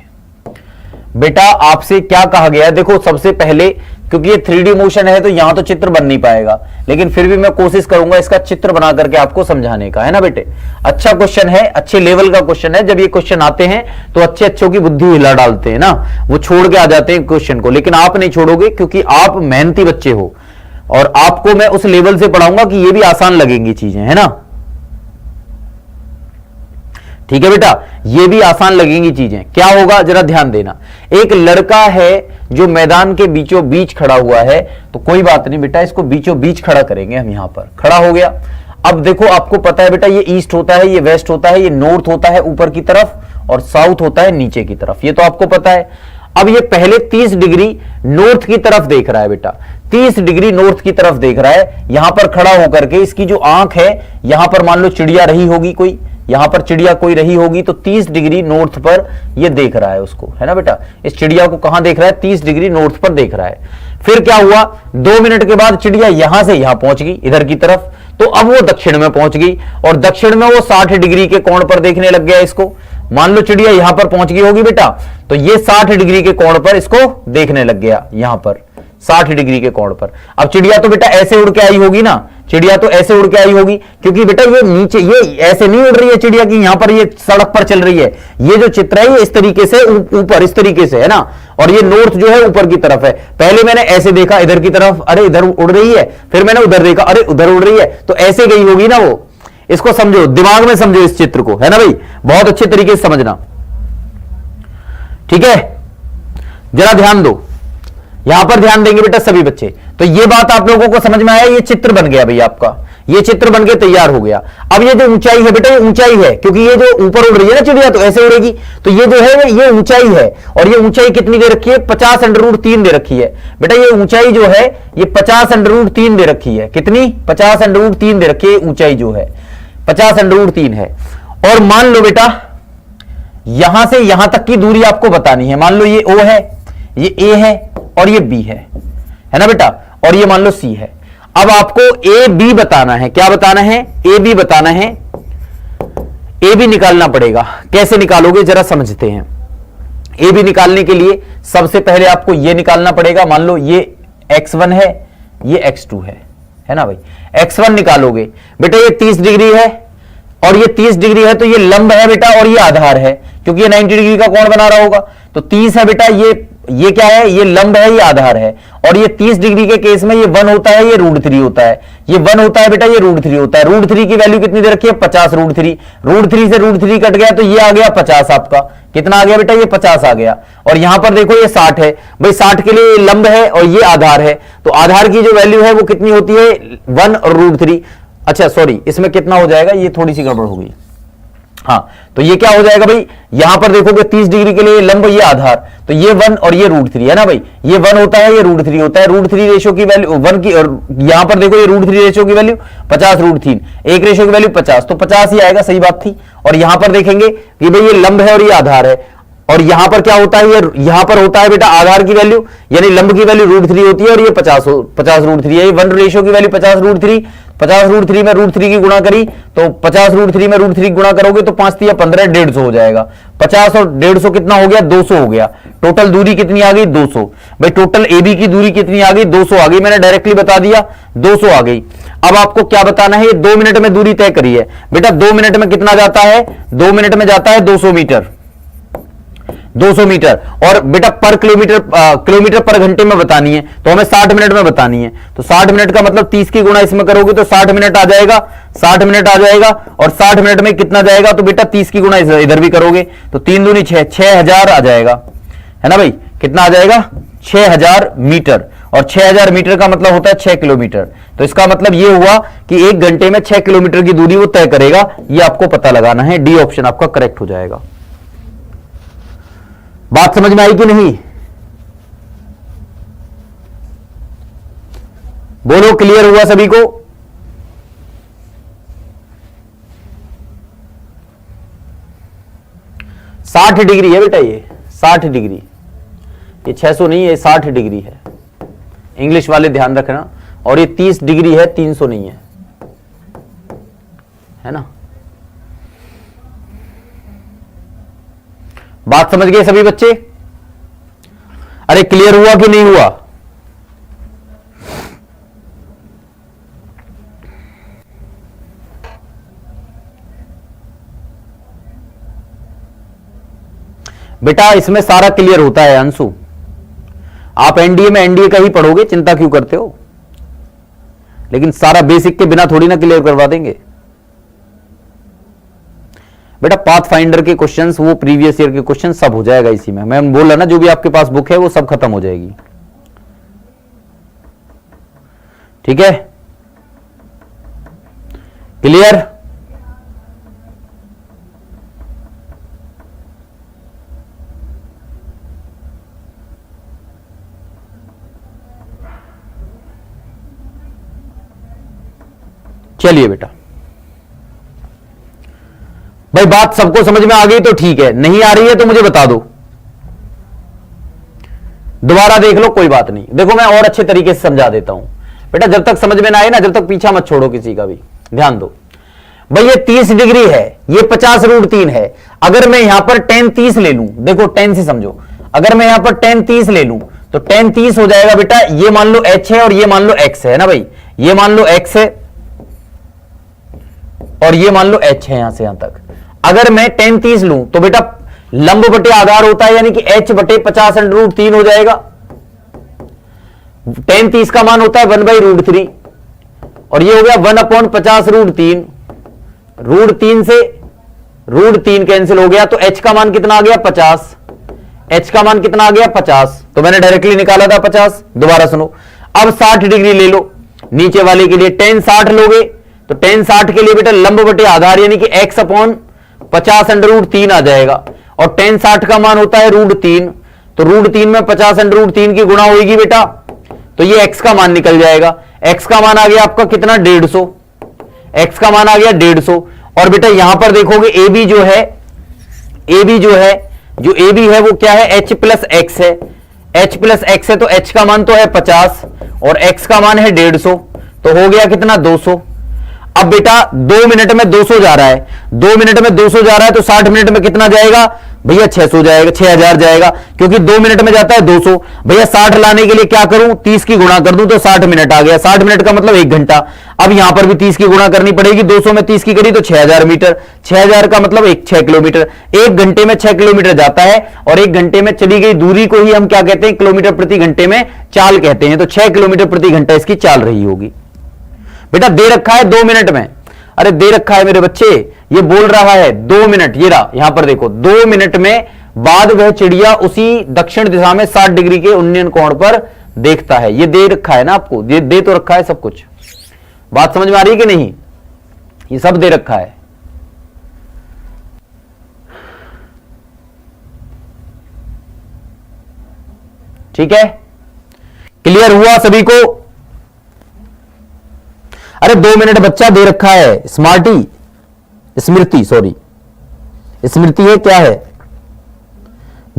बेटा आपसे क्या कहा गया है, देखो सबसे पहले क्योंकि ये 3D मोशन है तो यहां तो चित्र बन नहीं पाएगा, लेकिन फिर भी मैं कोशिश करूंगा इसका चित्र बना करके आपको समझाने का, है ना बेटे। अच्छा क्वेश्चन है, अच्छे लेवल का क्वेश्चन है। जब ये क्वेश्चन आते हैं तो अच्छे अच्छों की बुद्धि हिला डालते हैं ना, वो छोड़ के आ जाते हैं क्वेश्चन को, लेकिन आप नहीं छोड़ोगे क्योंकि आप मेहनती बच्चे हो और आपको मैं उस लेवल से पढ़ाऊंगा कि ये भी आसान लगेंगी चीजें, है ना। ठीक है बेटा, ये भी आसान लगेंगी चीजें। क्या होगा जरा ध्यान देना। एक लड़का है जो मैदान के बीचों बीच खड़ा हुआ है, तो कोई बात नहीं बेटा, इसको बीचों बीच खड़ा करेंगे हम। यहां पर खड़ा हो गया। अब देखो आपको पता है बेटा, ये ईस्ट होता है, ये वेस्ट होता है, ये नॉर्थ होता है ऊपर की तरफ और साउथ होता है नीचे की तरफ, ये तो आपको पता है। अब ये पहले 30 डिग्री नॉर्थ की तरफ देख रहा है बेटा, 30 डिग्री नॉर्थ की तरफ देख रहा है। यहां पर खड़ा होकर के इसकी जो आंख है, यहां पर मान लो चिड़िया रही होगी कोई, यहां पर चिड़िया कोई रही होगी, तो 30 डिग्री नॉर्थ पर ये देख रहा है उसको, है ना बेटा। इस चिड़िया को कहां देख रहा है, 30 डिग्री नॉर्थ पर देख रहा है। फिर क्या हुआ, 2 मिनट के बाद चिड़िया यहां से यहां पहुंच गई इधर की तरफ, तो अब वो दक्षिण में पहुंच गई और दक्षिण में वो 60 डिग्री के कोण पर देखने लग गया इसको। मान लो चिड़िया यहां पर पहुंच गई होगी बेटा, तो ये 60 डिग्री के कोण पर इसको देखने लग गया, यहां पर 60 डिग्री के कोण पर। अब चिड़िया तो बेटा ऐसे उड़ के आई होगी ना, चिड़िया तो ऐसे उड़ के आई होगी, क्योंकि बेटा ये नीचे, ये ऐसे नहीं उड़ रही है चिड़िया की यहां पर ये सड़क पर चल रही है। ये जो चित्र है ये इस तरीके से ऊपर, इस तरीके से, है ना। और ये नॉर्थ जो है ऊपर की तरफ है। पहले मैंने ऐसे देखा इधर की तरफ, अरे इधर उड़ रही है, फिर मैंने उधर देखा, अरे उधर उड़ रही है, तो ऐसे गई होगी ना वो। इसको समझो, दिमाग में समझो इस चित्र को, है ना भाई, बहुत अच्छे तरीके से समझना, ठीक है। जरा ध्यान दो, यहां पर ध्यान देंगे बेटा सभी बच्चे। तो ये बात आप लोगों को समझ में आया, ये चित्र बन गया भाई आपका, ये चित्र बन के तैयार हो गया। अब ये जो ऊंचाई है बेटा, ये ऊंचाई है, क्योंकि ये जो ऊपर उड़ रही है ना चिड़िया, तो ऐसे उड़ेगी, तो ये जो है ये ऊंचाई है। और ये ऊंचाई कितनी दे रखी है, 50√3 दे रखी है बेटा। ये ऊंचाई जो है ये 50√3 दे रखी है। कितनी, 50√3 दे रखी है ऊंचाई जो है, 50√3 है। और मान लो बेटा यहां से यहां तक की दूरी आपको बतानी है। मान लो ये O है, ये A है और ये B है ना बेटा, और ये मान लो C है। अब आपको AB बताना है। क्या बताना है, AB बताना है। AB निकालना पड़ेगा। कैसे निकालोगे जरा समझते हैं। AB निकालने के लिए सबसे पहले आपको ये निकालना पड़ेगा। मान लो ये X1 है, ये X2 है ना भाई। X1 निकालोगे बेटा, ये 30 डिग्री है और ये 30 डिग्री है, तो ये लंब है बेटा और ये आधार है, क्योंकि ये 90 डिग्री का कोण बना रहा होगा। तो 30 है बेटा, ये क्या है, ये लंब है, ये आधार है। और ये 30 डिग्री के केस में ये 1 होता है, ये √3 होता है। ये 1 होता है बेटा, ये √3 होता है। √3 की वैल्यू कितनी दे रखी है, 50√3। √3 से √3 कट गया तो ये आ गया 50 आपका। कितना आ गया बेटा, ये 50 आ गया। और यहां पर देखो ये 60 है भाई, 60 के लिए ये लंब है और ये आधार है, तो आधार की जो वैल्यू है वो कितनी होती है, 1 और √3। अच्छा सॉरी, इसमें कितना हो जाएगा, ये थोड़ी सी गड़बड़ हो गई। हाँ, तो ये क्या हो जाएगा भाई, यहां पर देखोगे 30 डिग्री के लिए लंब, ये आधार, तो ये 1 और ये √3 है ना भाई। ये 1 होता है, ये √3 होता है। √3 रेशो की वैल्यू 1 की, और यहां पर देखो ये √3 रेशो की वैल्यू 50√3, एक रेशो की वैल्यू 50, तो 50 ही आएगा, सही बात थी। और यहां पर देखेंगे कि भाई ये लंब है और ये आधार है, और यहां पर क्या होता है, ये यहां पर होता है बेटा आधार की वैल्यू, यानी लंब की वैल्यू √3 होती है और ये 50√3 है। ये 1 रेशो की वैल्यू 50√3, 50√3 में √3 की गुणा करी तो 50√3 में √3 गुणा करोगे तो 5 या 15, 150 हो जाएगा। 50 और 150 कितना हो गया, 200 हो गया। टोटल दूरी कितनी आ गई, 200। भाई टोटल AB की दूरी कितनी आ गई, 200 आ गई। मैंने डायरेक्टली बता दिया, 200 आ गई। अब आपको क्या बताना है, ये 2 मिनट में दूरी तय करी है बेटा। 2 मिनट में कितना जाता है, 2 मिनट में जाता है 200 मीटर, 200 मीटर। और बेटा पर किलोमीटर पर घंटे में बतानी है, तो हमें 60 मिनट में बतानी है। तो 60 मिनट का मतलब 30 की गुणा इसमें करोगे तो 60 मिनट आ जाएगा, 60 मिनट आ जाएगा। और 60 मिनट में कितना जाएगा, तो बेटा 30 की गुणा इधर भी करोगे तो 3 दूनी 6, 6000 आ जाएगा, है ना भाई। कितना आ जाएगा, 6000 मीटर। और 6000 मीटर का मतलब होता है 6 किलोमीटर। तो इसका मतलब यह हुआ कि 1 घंटे में 6 किलोमीटर की दूरी वो तय करेगा। यह आपको पता लगाना है। डी ऑप्शन आपका करेक्ट हो जाएगा। बात समझ में आई कि नहीं, बोलो, क्लियर हुआ सभी को। साठ डिग्री है बेटा, ये 60 डिग्री, ये 600 नहीं है, 60 डिग्री है। इंग्लिश वाले ध्यान रखना। और ये 30 डिग्री है, 300 नहीं है ना। बात समझ गए सभी बच्चे। अरे क्लियर हुआ कि नहीं हुआ, बेटा इसमें सारा क्लियर होता है अंशु, आप एनडीए में एनडीए का ही पढ़ोगे, चिंता क्यों करते हो, लेकिन सारा बेसिक के बिना थोड़ी ना क्लियर करवा देंगे। बेटा पाथ फाइंडर के क्वेश्चंस, वो प्रीवियस ईयर के क्वेश्चन सब हो जाएगा इसी में, मैं बोला ना जो भी आपके पास बुक है वो सब खत्म हो जाएगी, ठीक है, क्लियर। चलिए बेटा, भाई बात सबको समझ में आ गई तो ठीक है, नहीं आ रही है तो मुझे बता दो, दोबारा देख लो, कोई बात नहीं। देखो मैं और अच्छे तरीके से समझा देता हूं बेटा, जब तक समझ में ना आए ना, जब तक पीछा मत छोड़ो किसी का भी, ध्यान दो। भाई ये 30 डिग्री है, ये 50√3 है, अगर मैं यहां पर tan 30 ले लूं, देखो tan से समझो, अगर मैं यहां पर tan 30 ले लूं तो tan 30 हो जाएगा बेटा, ये मान लो h है और ये मान लो x है ना भाई, ये मान लो x है और ये मान लो h है यहां से यहां तक। अगर मैं tan 30 लूं तो बेटा लंब बटे आधार होता है, यानी कि h बटे 50√3 हो जाएगा। tan 30 का मान होता है 1/√3 और ये हो गया 1/50√3, √3 से √3 कैंसिल हो गया, तो h का मान कितना आ गया 50, h का मान कितना आ गया 50, तो मैंने डायरेक्टली निकाला था 50। दोबारा सुनो, अब 60 डिग्री ले लो, नीचे वाले के लिए tan 60 लोगे तो tan 60 के लिए बेटा लंब बटे आधार यानी कि x/50√3 आ जाएगा, और tan 60 का मान होता है √3, तो √3 में 50√3 की गुणा होगी बेटा, तो ये x का मान निकल जाएगा। x का मान आ गया आपका कितना 150, x का मान आ गया 150। और बेटा यहां पर देखोगे AB जो है, AB जो है, जो AB है वो क्या है, h प्लस x है, h प्लस x है, तो h का मान तो है 50 और x का मान है 150, तो हो गया कितना 200। अब बेटा 2 मिनट में 200 जा रहा है, 2 मिनट में 200 जा रहा है, तो 60 मिनट में कितना जाएगा भैया 600 जाएगा, 6000 जाएगा, क्योंकि 2 मिनट में जाता है 200। भैया 60 लाने के लिए क्या करूं, 30 की गुणा कर दूं तो 60 मिनट आ गया, 60 मिनट का मतलब 1 घंटा। अब यहां पर भी 30 की गुणा करनी पड़ेगी, 200 में 30 की करी तो 6000 मीटर, 6000 का मतलब 6 किलोमीटर, 1 घंटे में 6 किलोमीटर जाता है, और 1 घंटे में चली गई दूरी को ही हम क्या कहते हैं, किलोमीटर प्रति घंटे में चाल कहते हैं, तो 6 किलोमीटर प्रति घंटा इसकी चाल रही होगी। बेटा दे रखा है 2 मिनट में, अरे दे रखा है मेरे बच्चे, ये बोल रहा है 2 मिनट, ये रहा यहां पर देखो 2 मिनट में बाद वह चिड़िया उसी दक्षिण दिशा में 60 डिग्री के उन्नयन कोण पर देखता है, ये दे रखा है ना आपको, ये दे तो रखा है सब कुछ, बात समझ में आ रही है कि नहीं, ये सब दे रखा है। ठीक है, क्लियर हुआ सभी को। अरे 2 मिनट बच्चा दे रखा है, स्मार्टी, स्मृति, सॉरी स्मृति है क्या है,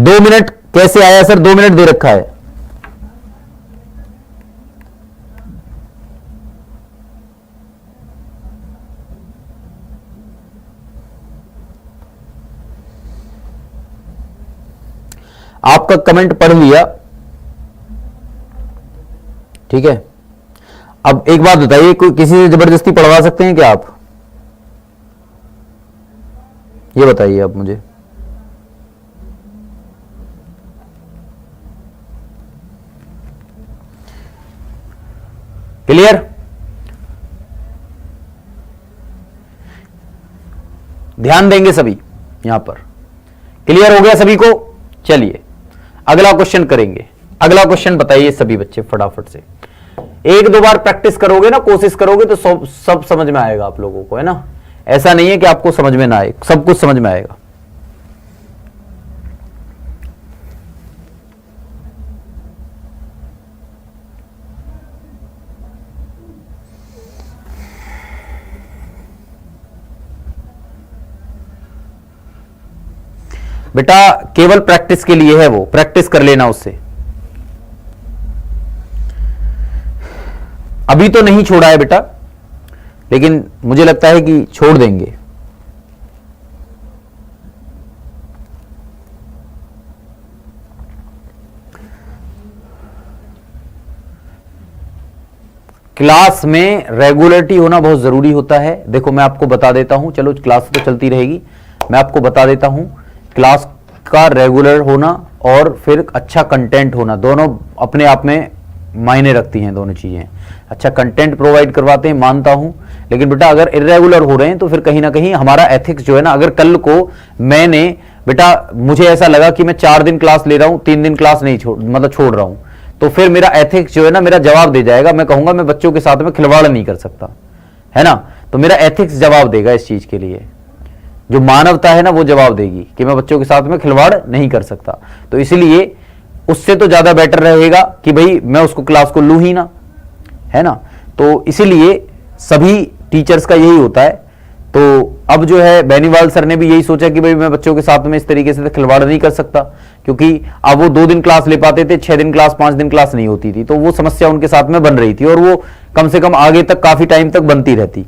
2 मिनट कैसे आया सर, 2 मिनट दे रखा है। आपका कमेंट पढ़ लिया, ठीक है। अब एक बात बताइए, कोई किसी से जबरदस्ती पढ़वा सकते हैं क्या आप, ये बताइए आप मुझे। क्लियर, ध्यान देंगे सभी यहां पर, क्लियर हो गया सभी को। चलिए अगला क्वेश्चन करेंगे। अगला क्वेश्चन बताइए सभी बच्चे फटाफट से, 1-2 बार प्रैक्टिस करोगे ना, कोशिश करोगे तो सब समझ में आएगा आप लोगों को, है ना, ऐसा नहीं है कि आपको समझ में ना आए, सब कुछ समझ में आएगा। बेटा केवल प्रैक्टिस के लिए है, वो प्रैक्टिस कर लेना उससे, अभी तो नहीं छोड़ा है बेटा, लेकिन मुझे लगता है कि छोड़ देंगे। क्लास में रेगुलरिटी होना बहुत जरूरी होता है। देखो मैं आपको बता देता हूं, चलो क्लास तो चलती रहेगी, मैं आपको बता देता हूं क्लास का रेगुलर होना और फिर अच्छा कंटेंट होना, दोनों अपने आप में मायने रखती हैं दोनों चीजें। अच्छा कंटेंट प्रोवाइड करवाते हैं मानता हूं, लेकिन बेटा अगर इरेगुलर हो रहे हैं तो फिर कहीं ना कहीं हमारा एथिक्स जो है ना, अगर कल को मैंने बेटा मुझे ऐसा लगा कि मैं 4 दिन क्लास ले रहा हूं, 3 दिन क्लास नहीं छोड़ रहा हूं, तो फिर मेरा एथिक्स जो है ना मेरा जवाब दे जाएगा। मैं कहूंगा मैं बच्चों के साथ में खिलवाड़ नहीं कर सकता, है ना। तो मेरा एथिक्स जवाब देगा इस चीज के लिए, जो मानवता है ना वो जवाब देगी कि मैं बच्चों के साथ में खिलवाड़ नहीं कर सकता। तो इसलिए उससे तो ज्यादा बेटर रहेगा कि भाई मैं उसको क्लास को लूं ही ना, है ना। तो इसीलिए सभी टीचर्स का यही होता है। तो अब जो है बेनीवाल सर ने भी यही सोचा कि भाई मैं बच्चों के साथ में इस तरीके से खिलवाड़ नहीं कर सकता, क्योंकि अब वो 2 दिन क्लास ले पाते थे, 6 दिन क्लास, 5 दिन क्लास नहीं होती थी, तो वो समस्या उनके साथ में बन रही थी और वो कम से कम आगे तक काफी टाइम तक बनती रहती।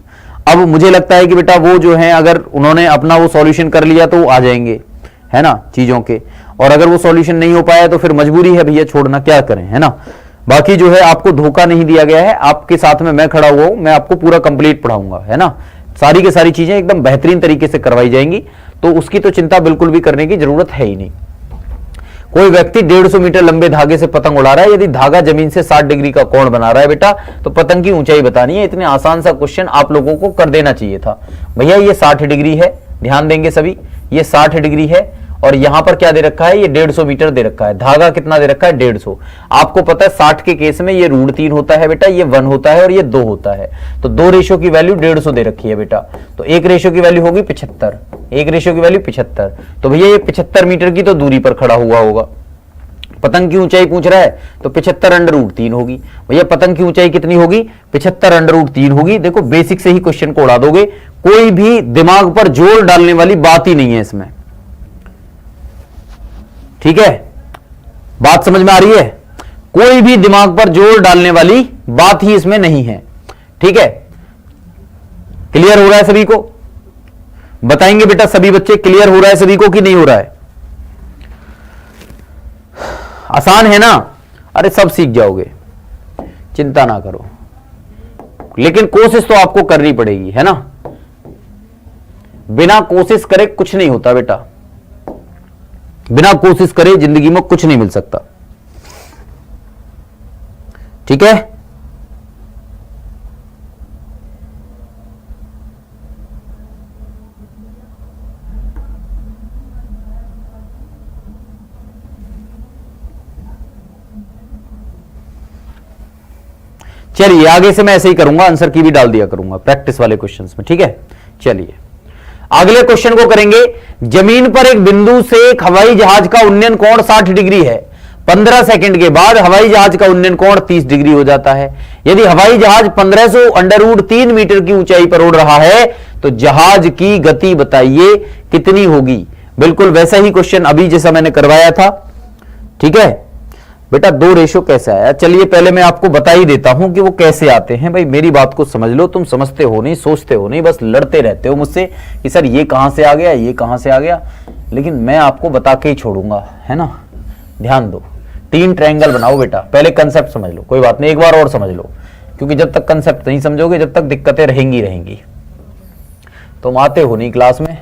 अब मुझे लगता है कि बेटा वो जो है अगर उन्होंने अपना वो सॉल्यूशन कर लिया तो वो आ जाएंगे, है ना, चीजों के। और अगर वो सॉल्यूशन नहीं हो पाया तो फिर मजबूरी है भैया, छोड़ना क्या करें, है ना। बाकी जो है आपको धोखा नहीं दिया गया है, आपके साथ में मैं खड़ा हुआ हूं, मैं आपको पूरा कंप्लीट पढ़ाऊंगा, है ना। सारी की सारी चीजें एकदम बेहतरीन तरीके से करवाई जाएंगी, तो उसकी तो चिंता बिल्कुल भी करने की जरूरत है ही नहीं। कोई व्यक्ति 150 मीटर लंबे धागे से पतंग उड़ा रहा है, यदि धागा जमीन से 60 डिग्री का कोण बना रहा है बेटा, तो पतंग की ऊंचाई बतानी है। इतने आसान सा क्वेश्चन आप लोगों को कर देना चाहिए था। भैया ये 60 डिग्री है, ध्यान देंगे सभी, ये 60 डिग्री है और यहां पर क्या दे रखा है, ये 150 मीटर दे रखा है। धागा कितना दे रखा है, 150। आपको पता है 60 के केस में ये √3 होता है बेटा, ये 1 होता है और ये 2 होता है। तो 2 रेशो की वैल्यू 150 दे रखी है बेटा, तो 1 रेशो की वैल्यू होगी 75, 1 रेशो की वैल्यू 75। तो भैया ये 75 मीटर की तो दूरी पर खड़ा हुआ होगा। पतंग की ऊंचाई पूछ रहा है तो 75 √3 होगी। भैया पतंग की ऊंचाई कितनी होगी, 75 √3 होगी। देखो बेसिक से ही क्वेश्चन को उड़ा दोगे, कोई भी दिमाग पर जोर डालने वाली बात ही नहीं है इसमें, ठीक है। बात समझ में आ रही है, कोई भी दिमाग पर जोर डालने वाली बात ही इसमें नहीं है, ठीक है। क्लियर हो रहा है सभी को, बताएंगे बेटा सभी बच्चे, क्लियर हो रहा है सभी को कि नहीं हो रहा है। आसान है ना, अरे सब सीख जाओगे, चिंता ना करो, लेकिन कोशिश तो आपको करनी पड़ेगी, है ना। बिना कोशिश करे कुछ नहीं होता बेटा, बिना कोशिश करे जिंदगी में कुछ नहीं मिल सकता, ठीक है। चलिए आगे से मैं ऐसे ही करूंगा, आंसर की भी डाल दिया करूंगा प्रैक्टिस वाले क्वेश्चंस में, ठीक है। चलिए अगले क्वेश्चन को करेंगे। जमीन पर एक बिंदु से एक हवाई जहाज का उन्नयन कोण 60 डिग्री है। 15 सेकंड के बाद हवाई जहाज का उन्नयन कोण 30 डिग्री हो जाता है। यदि हवाई जहाज 1500 √3 मीटर की ऊंचाई पर उड़ रहा है तो जहाज की गति बताइए कितनी होगी। बिल्कुल वैसा ही क्वेश्चन अभी जैसा मैंने करवाया था, ठीक है बेटा। 2 रेशो कैसे आया, चलिए पहले मैं आपको बता ही देता हूं कि वो कैसे आते हैं। भाई मेरी बात को समझ लो, तुम समझते हो नहीं, सोचते हो नहीं, बस लड़ते रहते हो मुझसे कि सर ये कहां से आ गया, ये कहां से आ गया, लेकिन मैं आपको बता के ही छोड़ूंगा, है ना। ध्यान दो, 3 ट्रायंगल बनाओ बेटा, पहले कंसेप्ट समझ लो, कोई बात नहीं एक बार और समझ लो, क्योंकि जब तक कंसेप्ट नहीं समझोगे जब तक दिक्कतें रहेंगी। तुम आते हो नहीं क्लास में,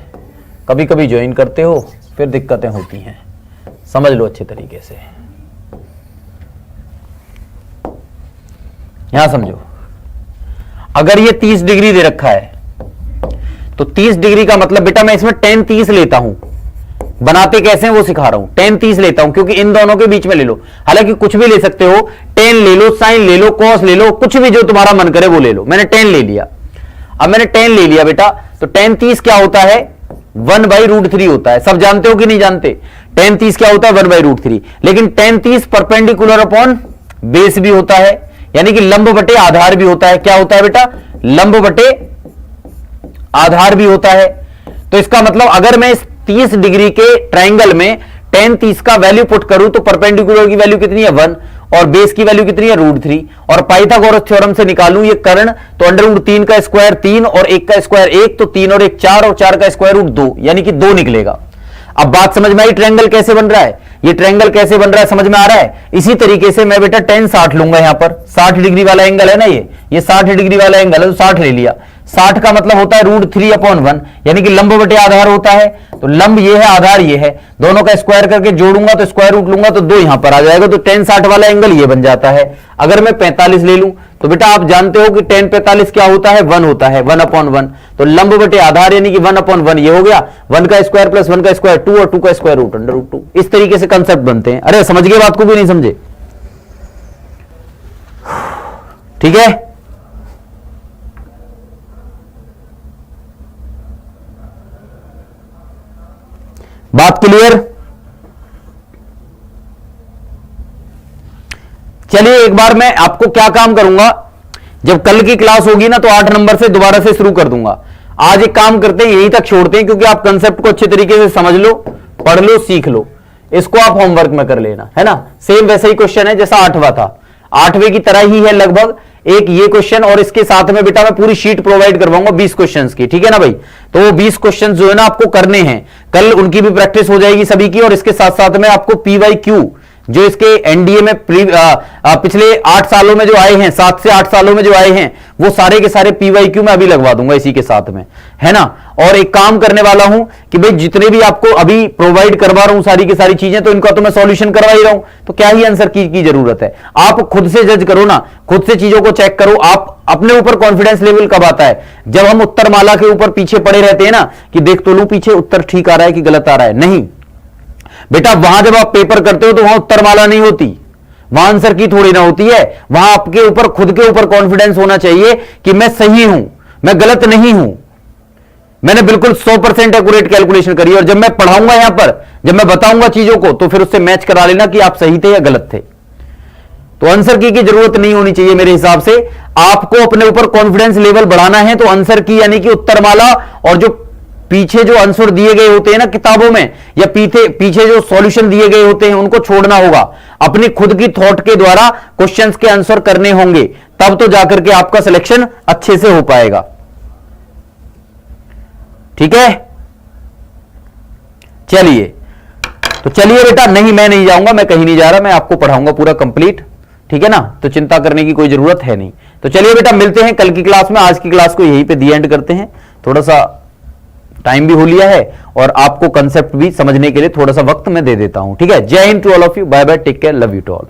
कभी कभी ज्वाइन करते हो, फिर दिक्कतें होती हैं, समझ लो अच्छे तरीके से। यहां समझो, अगर ये 30 डिग्री दे रखा है तो 30 डिग्री का मतलब बेटा मैं इसमें tan 30 लेता हूं। बनाते कैसे हैं वो सिखा रहा हूं। tan 30 लेता हूं क्योंकि इन दोनों के बीच में ले लो, हालांकि कुछ भी ले सकते हो, tan ले लो, sin ले लो, cos ले लो, कुछ भी जो तुम्हारा मन करे वो ले लो। मैंने tan ले लिया, अब मैंने tan ले लिया बेटा, तो tan 30 क्या होता है, 1/√3 होता है। सब जानते हो कि नहीं जानते, tan 30 क्या होता है, 1/√3। लेकिन tan 30 परपेंडिकुलर अपॉन बेस भी होता है, यानी कि लंब बटे आधार भी होता है। क्या होता है बेटा, लंब बटे आधार भी होता है। तो इसका मतलब अगर मैं इस 30 डिग्री के ट्रायंगल में tan 30 का वैल्यू पुट करूं तो परपेंडिकुलर की वैल्यू कितनी है, 1, और बेस की वैल्यू कितनी है, √3, और पाइथागोरस थ्योरम से निकालूं ये कर्ण, तो √3 का स्क्वायर 3 और 1 का स्क्वायर 1, तो 3 और 1 4 और 4 का स्क्वायर रूट 2, यानी कि 2 निकलेगा। अब बात समझ में आई, ट्रायंगल कैसे बन रहा है, ये ट्रायंगल कैसे बन रहा है समझ में आ रहा है। इसी तरीके से मैं बेटा tan 60 लूंगा, यहां पर 60 डिग्री वाला एंगल है ना, ये 60 डिग्री वाला एंगल है, तो 60 ले लिया। 60 का मतलब होता है √3/1, यानी कि लंब बटे आधार होता है। तो लंब ये है, आधार ये है, दोनों का स्क्वायर करके जोड़ूंगा तो स्क्वायर रूट लूंगा तो 2 यहां पर आ जाएगा, तो tan 60 वाला एंगल ये बन जाता है। अगर मैं 45 ले लूं तो बेटा आप जानते हो कि tan 45 क्या होता है, 1 होता है, 1/1। तो लंब बटे आधार यानी कि 1/1 ये हो गया, 1 का स्क्वायर प्लस 1 का स्क्वायर 2 और 2 का स्क्वायर √2। इस तरीके से कंसेप्ट बनते हैं। अरे समझ गए बात को भी नहीं समझे? ठीक है, बात क्लियर? चलिए एक बार मैं आपको क्या काम करूंगा, जब कल की क्लास होगी ना तो 8 नंबर से दोबारा से शुरू कर दूंगा। आज एक काम करते हैं, यहीं तक छोड़ते हैं, क्योंकि आप कंसेप्ट को अच्छे तरीके से समझ लो, पढ़ लो, सीख लो। इसको आप होमवर्क में कर लेना, है ना। सेम वैसा ही क्वेश्चन है जैसा 8वां था, 8वें की तरह ही है लगभग। एक ये क्वेश्चन और इसके साथ में बेटा मैं पूरी शीट प्रोवाइड करवाऊंगा 20 क्वेश्चंस की, ठीक है ना भाई। तो वो 20 क्वेश्चंस जो है ना आपको करने हैं, कल उनकी भी प्रैक्टिस हो जाएगी सभी की, और इसके साथ साथ में आपको PYQ जो इसके एनडीए में पिछले 8 सालों में जो आए हैं, 7 से 8 सालों में जो आए हैं, वो सारे के सारे PYQ में अभी लगवा दूंगा इसी के साथ में, है ना। और एक काम करने वाला हूं कि भाई जितने भी आपको अभी प्रोवाइड करवा रहा हूं सारी की सारी चीजें, तो इनका तो मैं सॉल्यूशन करवा ही रहा हूं, तो क्या ही आंसर की जरूरत है। आप खुद से जज करो ना, खुद से चीजों को चेक करो। आप अपने ऊपर कॉन्फिडेंस लेवल कब आता है, जब हम उत्तर माला के ऊपर पीछे पड़े रहते हैं ना, कि देख तो लूं पीछे उत्तर ठीक आ रहा है कि गलत आ रहा है। नहीं बेटा, वहां जब आप पेपर करते हो तो वहां उत्तरमाला नहीं होती, वहां आंसर की थोड़ी ना होती है। वहां आपके ऊपर, खुद के ऊपर कॉन्फिडेंस होना चाहिए कि मैं सही हूं, मैं गलत नहीं हूं, मैंने बिल्कुल 100% एक्यूरेट कैलकुलेशन करी। और जब मैं पढ़ाऊंगा यहां पर, जब मैं बताऊंगा चीजों को, तो फिर उससे मैच करा लेना कि आप सही थे या गलत थे। तो आंसर की जरूरत नहीं होनी चाहिए मेरे हिसाब से। आपको अपने ऊपर कॉन्फिडेंस लेवल बढ़ाना है तो आंसर की यानी कि उत्तरमाला और जो पीछे जो आंसर दिए गए होते हैं ना किताबों में, या पीछे जो सॉल्यूशन दिए गए होते हैं, उनको छोड़ना होगा। अपनी खुद की थॉट के द्वारा क्वेश्चंस के आंसर करने होंगे, तब तो जाकर के आपका सिलेक्शन अच्छे से हो पाएगा। ठीक है, चलिए तो चलिए बेटा, नहीं मैं नहीं जाऊंगा, मैं कहीं नहीं जा रहा, मैं आपको पढ़ाऊंगा पूरा कंप्लीट, ठीक है ना। तो चिंता करने की कोई जरूरत है नहीं। तो चलिए बेटा, मिलते हैं कल की क्लास में। आज की क्लास को यहीं पे दी एंड करते हैं। थोड़ा सा टाइम भी हो लिया है और आपको कंसेप्ट भी समझने के लिए थोड़ा सा वक्त मैं दे देता हूं, ठीक है। Jai Hind to all of you, bye bye, take care, love you to all.